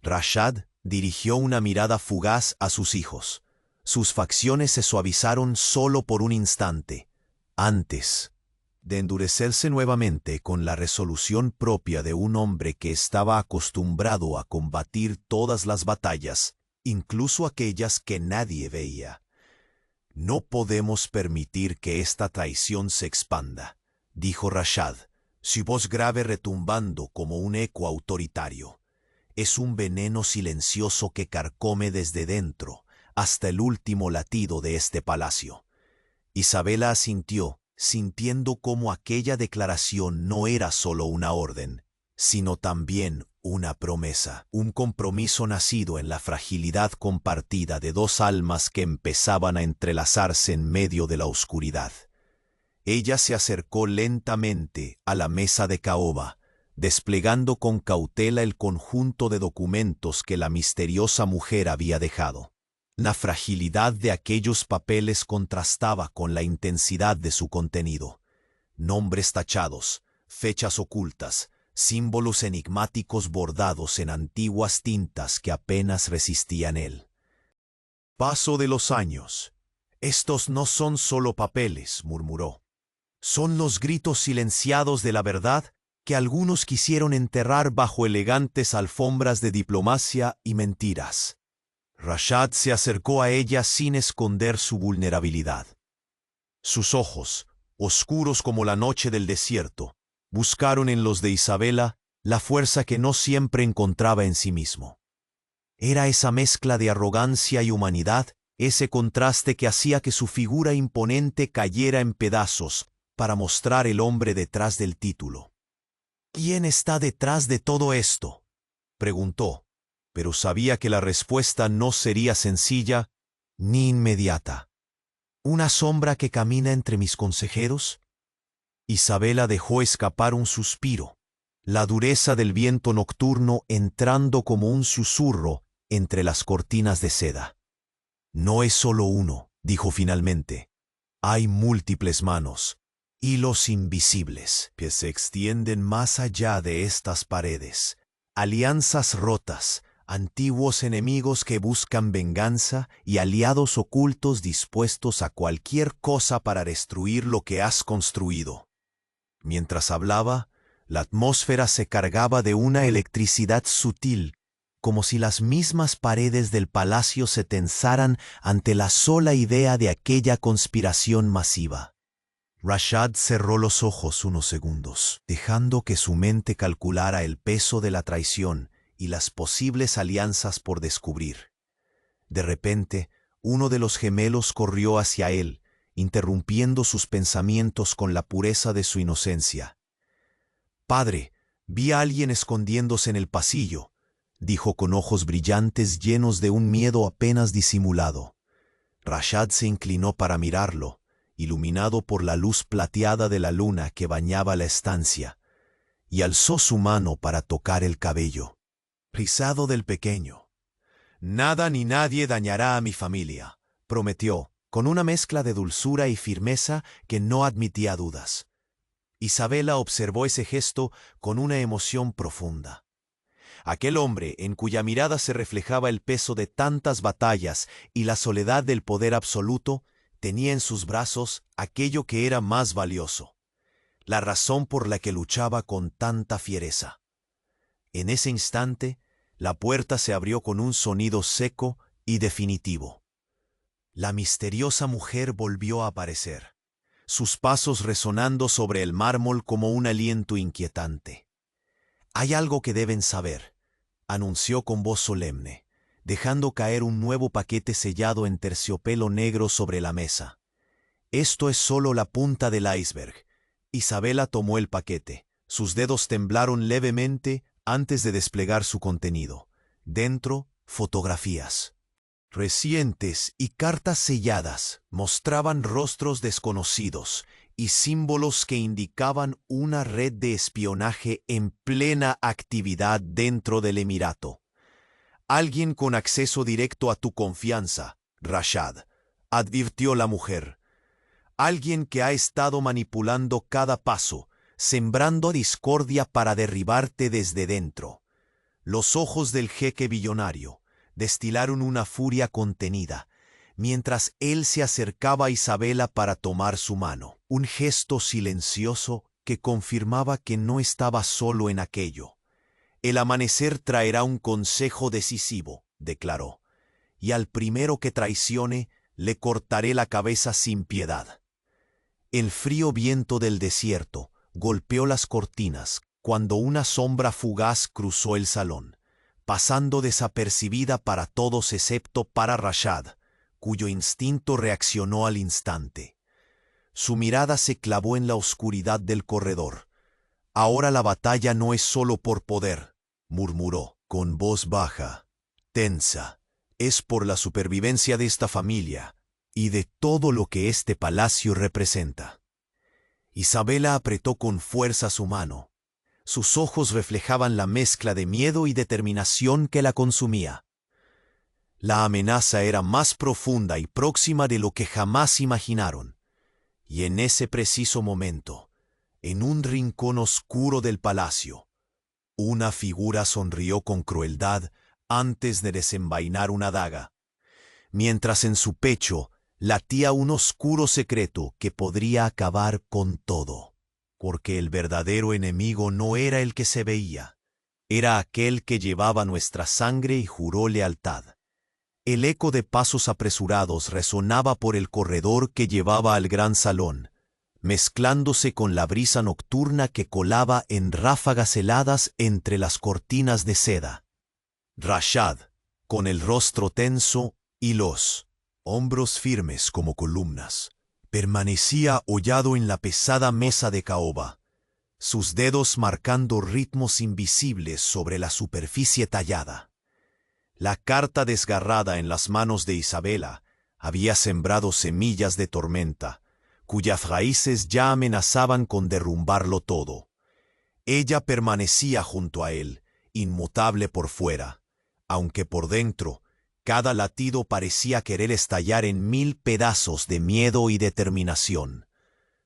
Rashad dirigió una mirada fugaz a sus hijos. Sus facciones se suavizaron solo por un instante, antes de endurecerse nuevamente con la resolución propia de un hombre que estaba acostumbrado a combatir todas las batallas, incluso aquellas que nadie veía. «No podemos permitir que esta traición se expanda», dijo Rashad, su voz grave retumbando como un eco autoritario. «Es un veneno silencioso que carcome desde dentro hasta el último latido de este palacio». Isabela asintió, sintiendo cómo aquella declaración no era solo una orden, sino también una promesa, un compromiso nacido en la fragilidad compartida de dos almas que empezaban a entrelazarse en medio de la oscuridad. Ella se acercó lentamente a la mesa de caoba, desplegando con cautela el conjunto de documentos que la misteriosa mujer había dejado. La fragilidad de aquellos papeles contrastaba con la intensidad de su contenido. Nombres tachados, fechas ocultas, símbolos enigmáticos bordados en antiguas tintas que apenas resistían él. «Paso de los años. Estos no son solo papeles», murmuró. «Son los gritos silenciados de la verdad que algunos quisieron enterrar bajo elegantes alfombras de diplomacia y mentiras». Rashad se acercó a ella sin esconder su vulnerabilidad. Sus ojos, oscuros como la noche del desierto, buscaron en los de Isabela la fuerza que no siempre encontraba en sí mismo. Era esa mezcla de arrogancia y humanidad, ese contraste que hacía que su figura imponente cayera en pedazos para mostrar el hombre detrás del título. «¿Quién está detrás de todo esto?», preguntó, pero sabía que la respuesta no sería sencilla ni inmediata. «¿Una sombra que camina entre mis consejeros?». Isabela dejó escapar un suspiro, la dureza del viento nocturno entrando como un susurro entre las cortinas de seda. «No es solo uno», dijo finalmente. «Hay múltiples manos, hilos invisibles que se extienden más allá de estas paredes, alianzas rotas, antiguos enemigos que buscan venganza y aliados ocultos dispuestos a cualquier cosa para destruir lo que has construido». Mientras hablaba, la atmósfera se cargaba de una electricidad sutil, como si las mismas paredes del palacio se tensaran ante la sola idea de aquella conspiración masiva. Rashad cerró los ojos unos segundos, dejando que su mente calculara el peso de la traición y las posibles alianzas por descubrir. De repente, uno de los gemelos corrió hacia él, interrumpiendo sus pensamientos con la pureza de su inocencia. «Padre, vi a alguien escondiéndose en el pasillo», dijo con ojos brillantes llenos de un miedo apenas disimulado. Rashad se inclinó para mirarlo, iluminado por la luz plateada de la luna que bañaba la estancia. y alzó su mano para tocar el cabello rizado del pequeño. «Nada ni nadie dañará a mi familia», prometió, con una mezcla de dulzura y firmeza que no admitía dudas. Isabela observó ese gesto con una emoción profunda. Aquel hombre, en cuya mirada se reflejaba el peso de tantas batallas y la soledad del poder absoluto, tenía en sus brazos aquello que era más valioso, la razón por la que luchaba con tanta fiereza. En ese instante, la puerta se abrió con un sonido seco y definitivo. La misteriosa mujer volvió a aparecer, sus pasos resonando sobre el mármol como un aliento inquietante. «Hay algo que deben saber», anunció con voz solemne, dejando caer un nuevo paquete sellado en terciopelo negro sobre la mesa. «Esto es solo la punta del iceberg». Isabela tomó el paquete. Sus dedos temblaron levemente antes de desplegar su contenido. Dentro, fotografías recientes y cartas selladas mostraban rostros desconocidos y símbolos que indicaban una red de espionaje en plena actividad dentro del Emirato. «Alguien con acceso directo a tu confianza, Rashad», advirtió la mujer. «Alguien que ha estado manipulando cada paso, sembrando discordia para derribarte desde dentro». Los ojos del jeque billonario destilaron una furia contenida, mientras él se acercaba a Isabela para tomar su mano, un gesto silencioso que confirmaba que no estaba solo en aquello. «El amanecer traerá un consejo decisivo», declaró, «y al primero que traicione le cortaré la cabeza sin piedad». El frío viento del desierto golpeó las cortinas cuando una sombra fugaz cruzó el salón, pasando desapercibida para todos excepto para Rashad, cuyo instinto reaccionó al instante. Su mirada se clavó en la oscuridad del corredor. «Ahora la batalla no es solo por poder», murmuró, con voz baja, tensa. «Es por la supervivencia de esta familia y de todo lo que este palacio representa». Isabela apretó con fuerza su mano. Sus ojos reflejaban la mezcla de miedo y determinación que la consumía. La amenaza era más profunda y próxima de lo que jamás imaginaron. Y en ese preciso momento, en un rincón oscuro del palacio, una figura sonrió con crueldad antes de desenvainar una daga, mientras en su pecho latía un oscuro secreto que podría acabar con todo. Porque el verdadero enemigo no era el que se veía, era aquel que llevaba nuestra sangre y juró lealtad. El eco de pasos apresurados resonaba por el corredor que llevaba al gran salón, mezclándose con la brisa nocturna que colaba en ráfagas heladas entre las cortinas de seda. Rashad, con el rostro tenso y los hombros firmes como columnas, permanecía hollado en la pesada mesa de caoba, sus dedos marcando ritmos invisibles sobre la superficie tallada. La carta desgarrada en las manos de Isabela había sembrado semillas de tormenta, cuyas raíces ya amenazaban con derrumbarlo todo. Ella permanecía junto a él, inmutable por fuera, aunque por dentro cada latido parecía querer estallar en 1000 pedazos de miedo y determinación.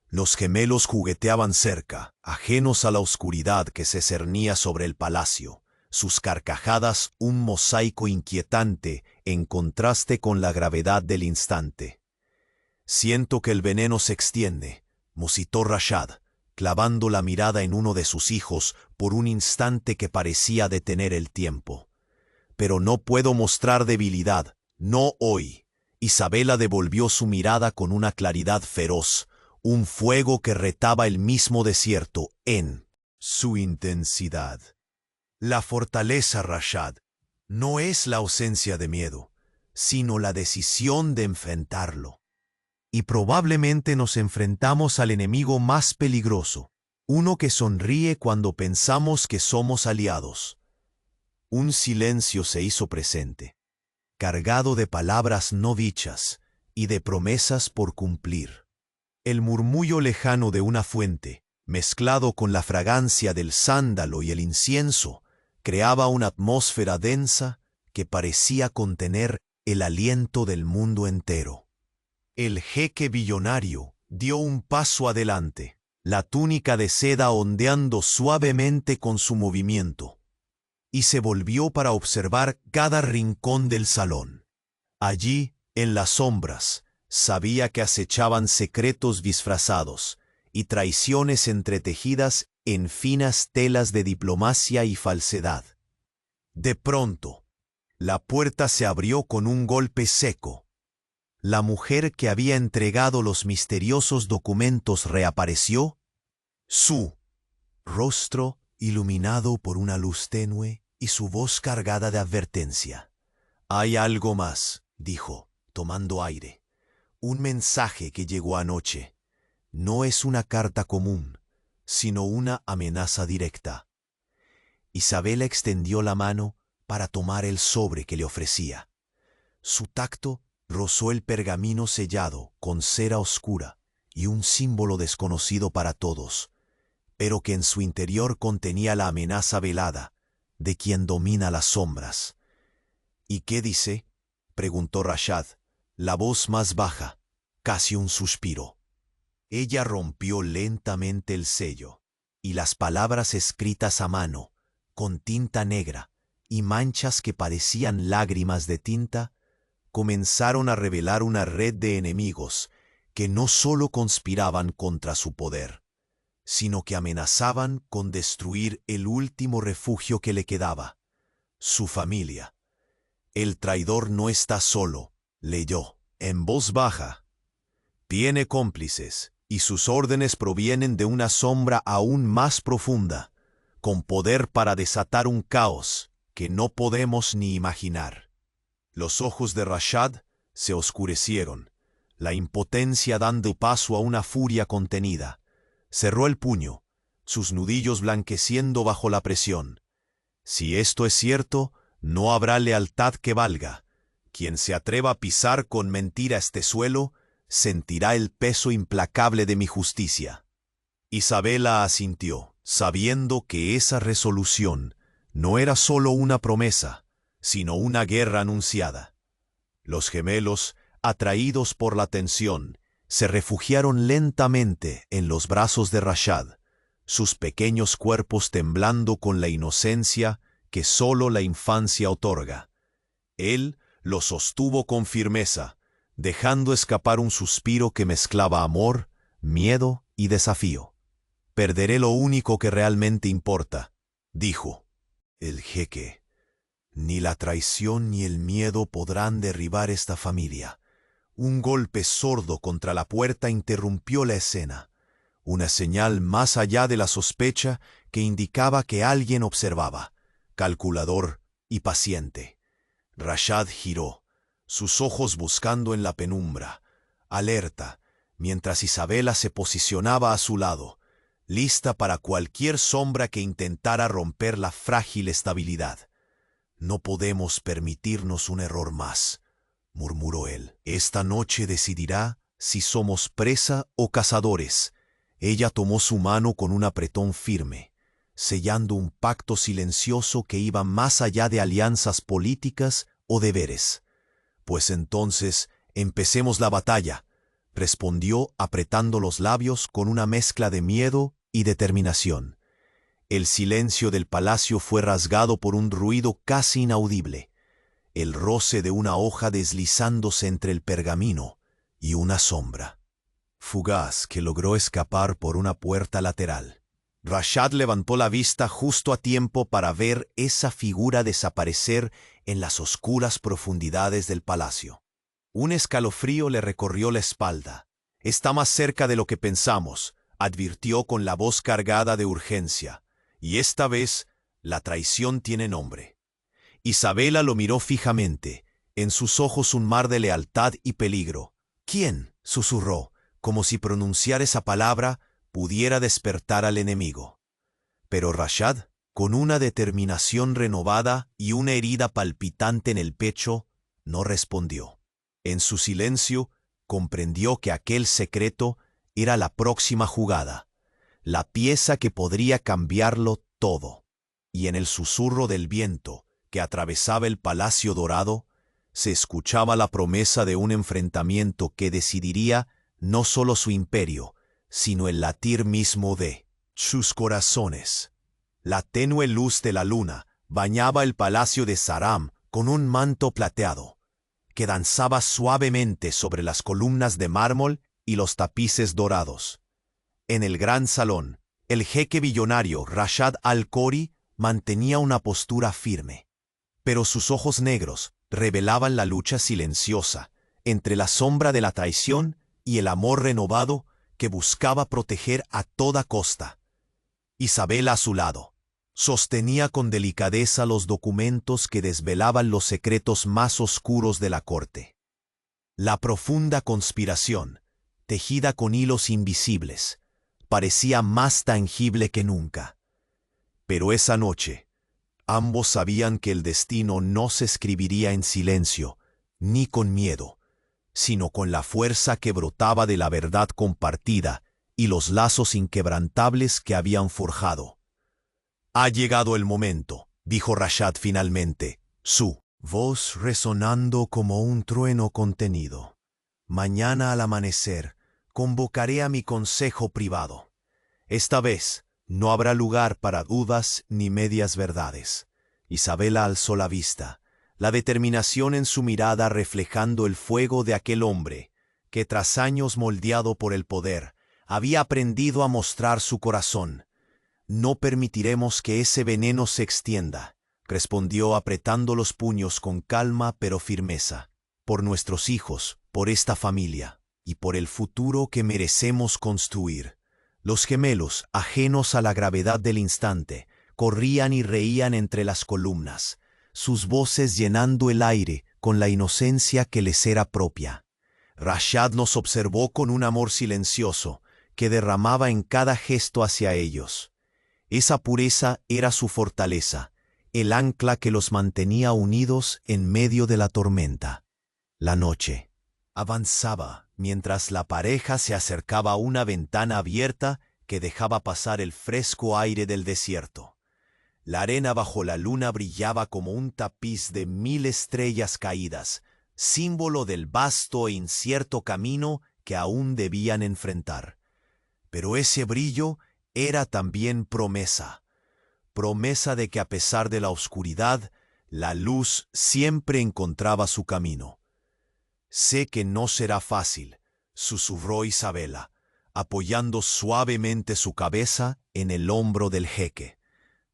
Los gemelos jugueteaban cerca, ajenos a la oscuridad que se cernía sobre el palacio, sus carcajadas un mosaico inquietante en contraste con la gravedad del instante. «Siento que el veneno se extiende», musitó Rashad, clavando la mirada en uno de sus hijos por un instante que parecía detener el tiempo. «Pero no puedo mostrar debilidad, no hoy». Isabela devolvió su mirada con una claridad feroz, un fuego que retaba el mismo desierto en su intensidad. «La fortaleza, Rashad, no es la ausencia de miedo, sino la decisión de enfrentarlo. Y probablemente nos enfrentamos al enemigo más peligroso, uno que sonríe cuando pensamos que somos aliados». Un silencio se hizo presente, cargado de palabras no dichas y de promesas por cumplir. El murmullo lejano de una fuente, mezclado con la fragancia del sándalo y el incienso, creaba una atmósfera densa que parecía contener el aliento del mundo entero. El jeque billonario dio un paso adelante, la túnica de seda ondeando suavemente con su movimiento, y se volvió para observar cada rincón del salón. Allí, en las sombras, sabía que acechaban secretos disfrazados y traiciones entretejidas en finas telas de diplomacia y falsedad. De pronto, la puerta se abrió con un golpe seco. La mujer que había entregado los misteriosos documentos reapareció, su rostro iluminado por una luz tenue y su voz cargada de advertencia. «Hay algo más», dijo, tomando aire. «Un mensaje que llegó anoche. No es una carta común, sino una amenaza directa». Isabela extendió la mano para tomar el sobre que le ofrecía. Su tacto rozó el pergamino sellado con cera oscura y un símbolo desconocido para todos, pero que en su interior contenía la amenaza velada de quien domina las sombras. «¿Y qué dice?», preguntó Rashad, la voz más baja, casi un suspiro. Ella rompió lentamente el sello, y las palabras escritas a mano, con tinta negra y manchas que parecían lágrimas de tinta, comenzaron a revelar una red de enemigos que no solo conspiraban contra su poder, sino que amenazaban con destruir el último refugio que le quedaba, su familia. «El traidor no está solo», leyó, en voz baja. «Tiene cómplices, y sus órdenes provienen de una sombra aún más profunda, con poder para desatar un caos que no podemos ni imaginar». Los ojos de Rashad se oscurecieron, la impotencia dando paso a una furia contenida. Cerró el puño, sus nudillos blanqueciendo bajo la presión. «Si esto es cierto, no habrá lealtad que valga. Quien se atreva a pisar con mentira este suelo, sentirá el peso implacable de mi justicia». Isabela asintió, sabiendo que esa resolución no era solo una promesa, sino una guerra anunciada. Los gemelos, atraídos por la tensión, se refugiaron lentamente en los brazos de Rashad, sus pequeños cuerpos temblando con la inocencia que solo la infancia otorga. Él los sostuvo con firmeza, dejando escapar un suspiro que mezclaba amor, miedo y desafío. «Perderé lo único que realmente importa», dijo. «El jeque. Ni la traición ni el miedo podrán derribar esta familia». Un golpe sordo contra la puerta interrumpió la escena, una señal más allá de la sospecha que indicaba que alguien observaba, calculador y paciente. Rashad giró, sus ojos buscando en la penumbra, alerta, mientras Isabela se posicionaba a su lado, lista para cualquier sombra que intentara romper la frágil estabilidad. «No podemos permitirnos un error más», murmuró él. «Esta noche decidirá si somos presa o cazadores». Ella tomó su mano con un apretón firme, sellando un pacto silencioso que iba más allá de alianzas políticas o deberes. «Pues entonces, empecemos la batalla», respondió apretando los labios con una mezcla de miedo y determinación. El silencio del palacio fue rasgado por un ruido casi inaudible, el roce de una hoja deslizándose entre el pergamino y una sombra fugaz que logró escapar por una puerta lateral. Rashad levantó la vista justo a tiempo para ver esa figura desaparecer en las oscuras profundidades del palacio. Un escalofrío le recorrió la espalda. «Está más cerca de lo que pensamos», advirtió con la voz cargada de urgencia. «Y esta vez, la traición tiene nombre». Isabela lo miró fijamente, en sus ojos un mar de lealtad y peligro. «¿Quién?», susurró, como si pronunciar esa palabra pudiera despertar al enemigo. Pero Rashad, con una determinación renovada y una herida palpitante en el pecho, no respondió. En su silencio, comprendió que aquel secreto era la próxima jugada, la pieza que podría cambiarlo todo. Y en el susurro del viento que atravesaba el Palacio Dorado, se escuchaba la promesa de un enfrentamiento que decidiría no solo su imperio, sino el latir mismo de sus corazones. La tenue luz de la luna bañaba el palacio de Saram con un manto plateado, que danzaba suavemente sobre las columnas de mármol y los tapices dorados. En el gran salón, el jeque billonario Rashad al-Khori mantenía una postura firme, pero sus ojos negros revelaban la lucha silenciosa entre la sombra de la traición y el amor renovado que buscaba proteger a toda costa. Isabela a su lado sostenía con delicadeza los documentos que desvelaban los secretos más oscuros de la corte. La profunda conspiración, tejida con hilos invisibles, parecía más tangible que nunca. Pero esa noche, ambos sabían que el destino no se escribiría en silencio, ni con miedo, sino con la fuerza que brotaba de la verdad compartida y los lazos inquebrantables que habían forjado. «Ha llegado el momento», dijo Rashad finalmente, su voz resonando como un trueno contenido. «Mañana al amanecer convocaré a mi consejo privado. Esta vez no habrá lugar para dudas ni medias verdades». Isabela alzó la vista, la determinación en su mirada reflejando el fuego de aquel hombre que, tras años moldeado por el poder, había aprendido a mostrar su corazón. «No permitiremos que ese veneno se extienda», respondió apretando los puños con calma pero firmeza. «Por nuestros hijos, por esta familia y por el futuro que merecemos construir». Los gemelos, ajenos a la gravedad del instante, corrían y reían entre las columnas, sus voces llenando el aire con la inocencia que les era propia. Rashad los observó con un amor silencioso que derramaba en cada gesto hacia ellos. Esa pureza era su fortaleza, el ancla que los mantenía unidos en medio de la tormenta. La noche avanzaba mientras la pareja se acercaba a una ventana abierta que dejaba pasar el fresco aire del desierto. La arena bajo la luna brillaba como un tapiz de 1000 estrellas caídas, símbolo del vasto e incierto camino que aún debían enfrentar. Pero ese brillo era también promesa, promesa de que a pesar de la oscuridad, la luz siempre encontraba su camino. «Sé que no será fácil», susurró Isabela, apoyando suavemente su cabeza en el hombro del jeque.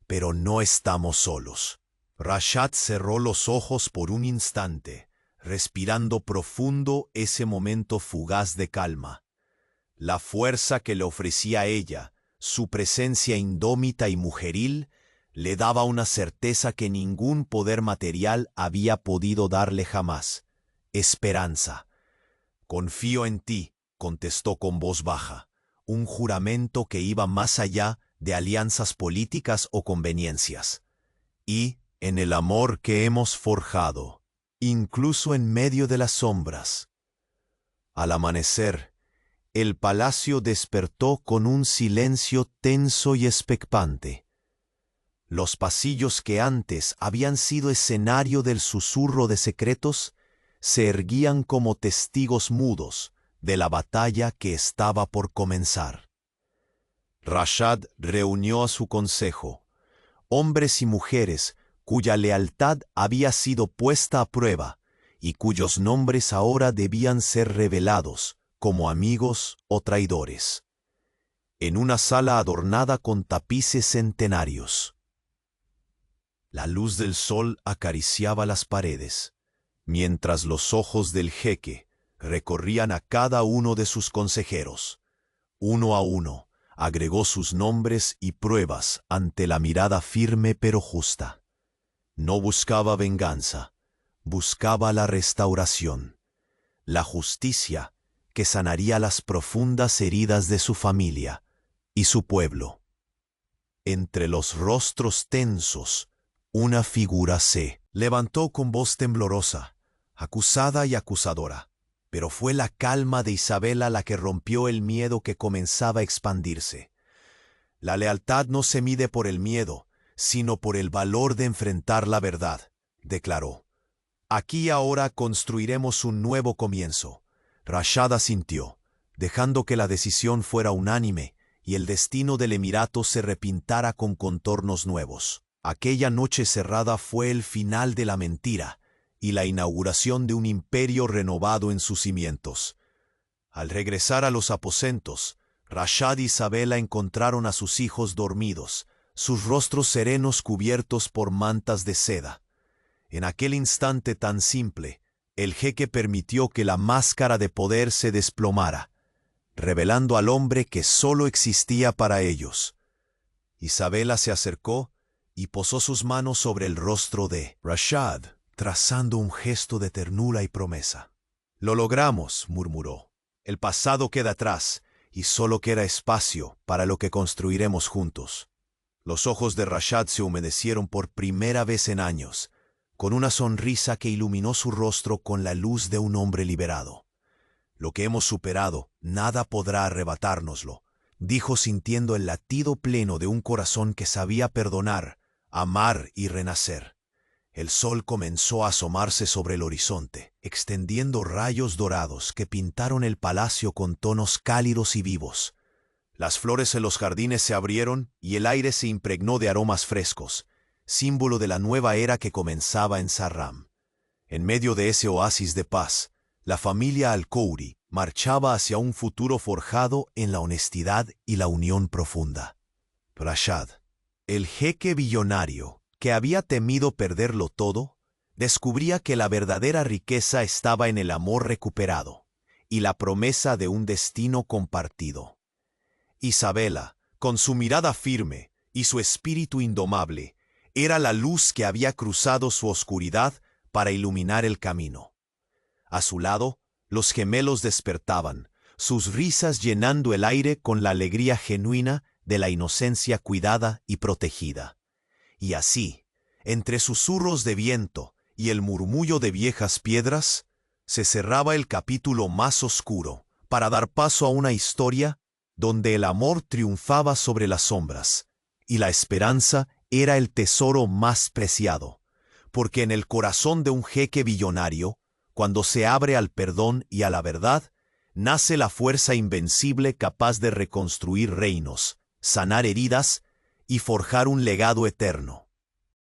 «Pero no estamos solos». Rashad cerró los ojos por un instante, respirando profundo ese momento fugaz de calma. La fuerza que le ofrecía ella, su presencia indómita y mujeril, le daba una certeza que ningún poder material había podido darle jamás: esperanza. «Confío en ti», contestó con voz baja, un juramento que iba más allá de alianzas políticas o conveniencias. «Y en el amor que hemos forjado, incluso en medio de las sombras». Al amanecer, el palacio despertó con un silencio tenso y expectante. Los pasillos que antes habían sido escenario del susurro de secretos se erguían como testigos mudos de la batalla que estaba por comenzar. Rashad reunió a su consejo, hombres y mujeres cuya lealtad había sido puesta a prueba y cuyos nombres ahora debían ser revelados como amigos o traidores. En una sala adornada con tapices centenarios, la luz del sol acariciaba las paredes, mientras los ojos del jeque recorrían a cada uno de sus consejeros. Uno a uno agregó sus nombres y pruebas ante la mirada firme pero justa. No buscaba venganza, buscaba la restauración, la justicia que sanaría las profundas heridas de su familia y su pueblo. Entre los rostros tensos, una figura se levantó con voz temblorosa, acusada y acusadora, pero fue la calma de Isabela la que rompió el miedo que comenzaba a expandirse. La lealtad no se mide por el miedo, sino por el valor de enfrentar la verdad, declaró. Aquí ahora construiremos un nuevo comienzo. Rashad asintió, dejando que la decisión fuera unánime y el destino del emirato se repintara con contornos nuevos. Aquella noche cerrada fue el final de la mentira y la inauguración de un imperio renovado en sus cimientos. Al regresar a los aposentos, Rashad y Isabela encontraron a sus hijos dormidos, sus rostros serenos cubiertos por mantas de seda. En aquel instante tan simple, el jeque permitió que la máscara de poder se desplomara, revelando al hombre que solo existía para ellos. Isabela se acercó y posó sus manos sobre el rostro de Rashad, trazando un gesto de ternura y promesa. «Lo logramos», murmuró. «El pasado queda atrás y solo queda espacio para lo que construiremos juntos». Los ojos de Rashad se humedecieron por primera vez en años, con una sonrisa que iluminó su rostro con la luz de un hombre liberado. «Lo que hemos superado, nada podrá arrebatárnoslo», dijo sintiendo el latido pleno de un corazón que sabía perdonar, amar y renacer. El sol comenzó a asomarse sobre el horizonte, extendiendo rayos dorados que pintaron el palacio con tonos cálidos y vivos. Las flores en los jardines se abrieron y el aire se impregnó de aromas frescos, símbolo de la nueva era que comenzaba en Sarram. En medio de ese oasis de paz, la familia Al-Khouri marchaba hacia un futuro forjado en la honestidad y la unión profunda. Rashad, el jeque billonario, que había temido perderlo todo, descubría que la verdadera riqueza estaba en el amor recuperado y la promesa de un destino compartido. Isabela, con su mirada firme y su espíritu indomable, era la luz que había cruzado su oscuridad para iluminar el camino. A su lado, los gemelos despertaban, sus risas llenando el aire con la alegría genuina de la inocencia cuidada y protegida. Y así, entre susurros de viento y el murmullo de viejas piedras, se cerraba el capítulo más oscuro para dar paso a una historia donde el amor triunfaba sobre las sombras y la esperanza era el tesoro más preciado, porque en el corazón de un jeque billonario, cuando se abre al perdón y a la verdad, nace la fuerza invencible capaz de reconstruir reinos, sanar heridas y forjar un legado eterno.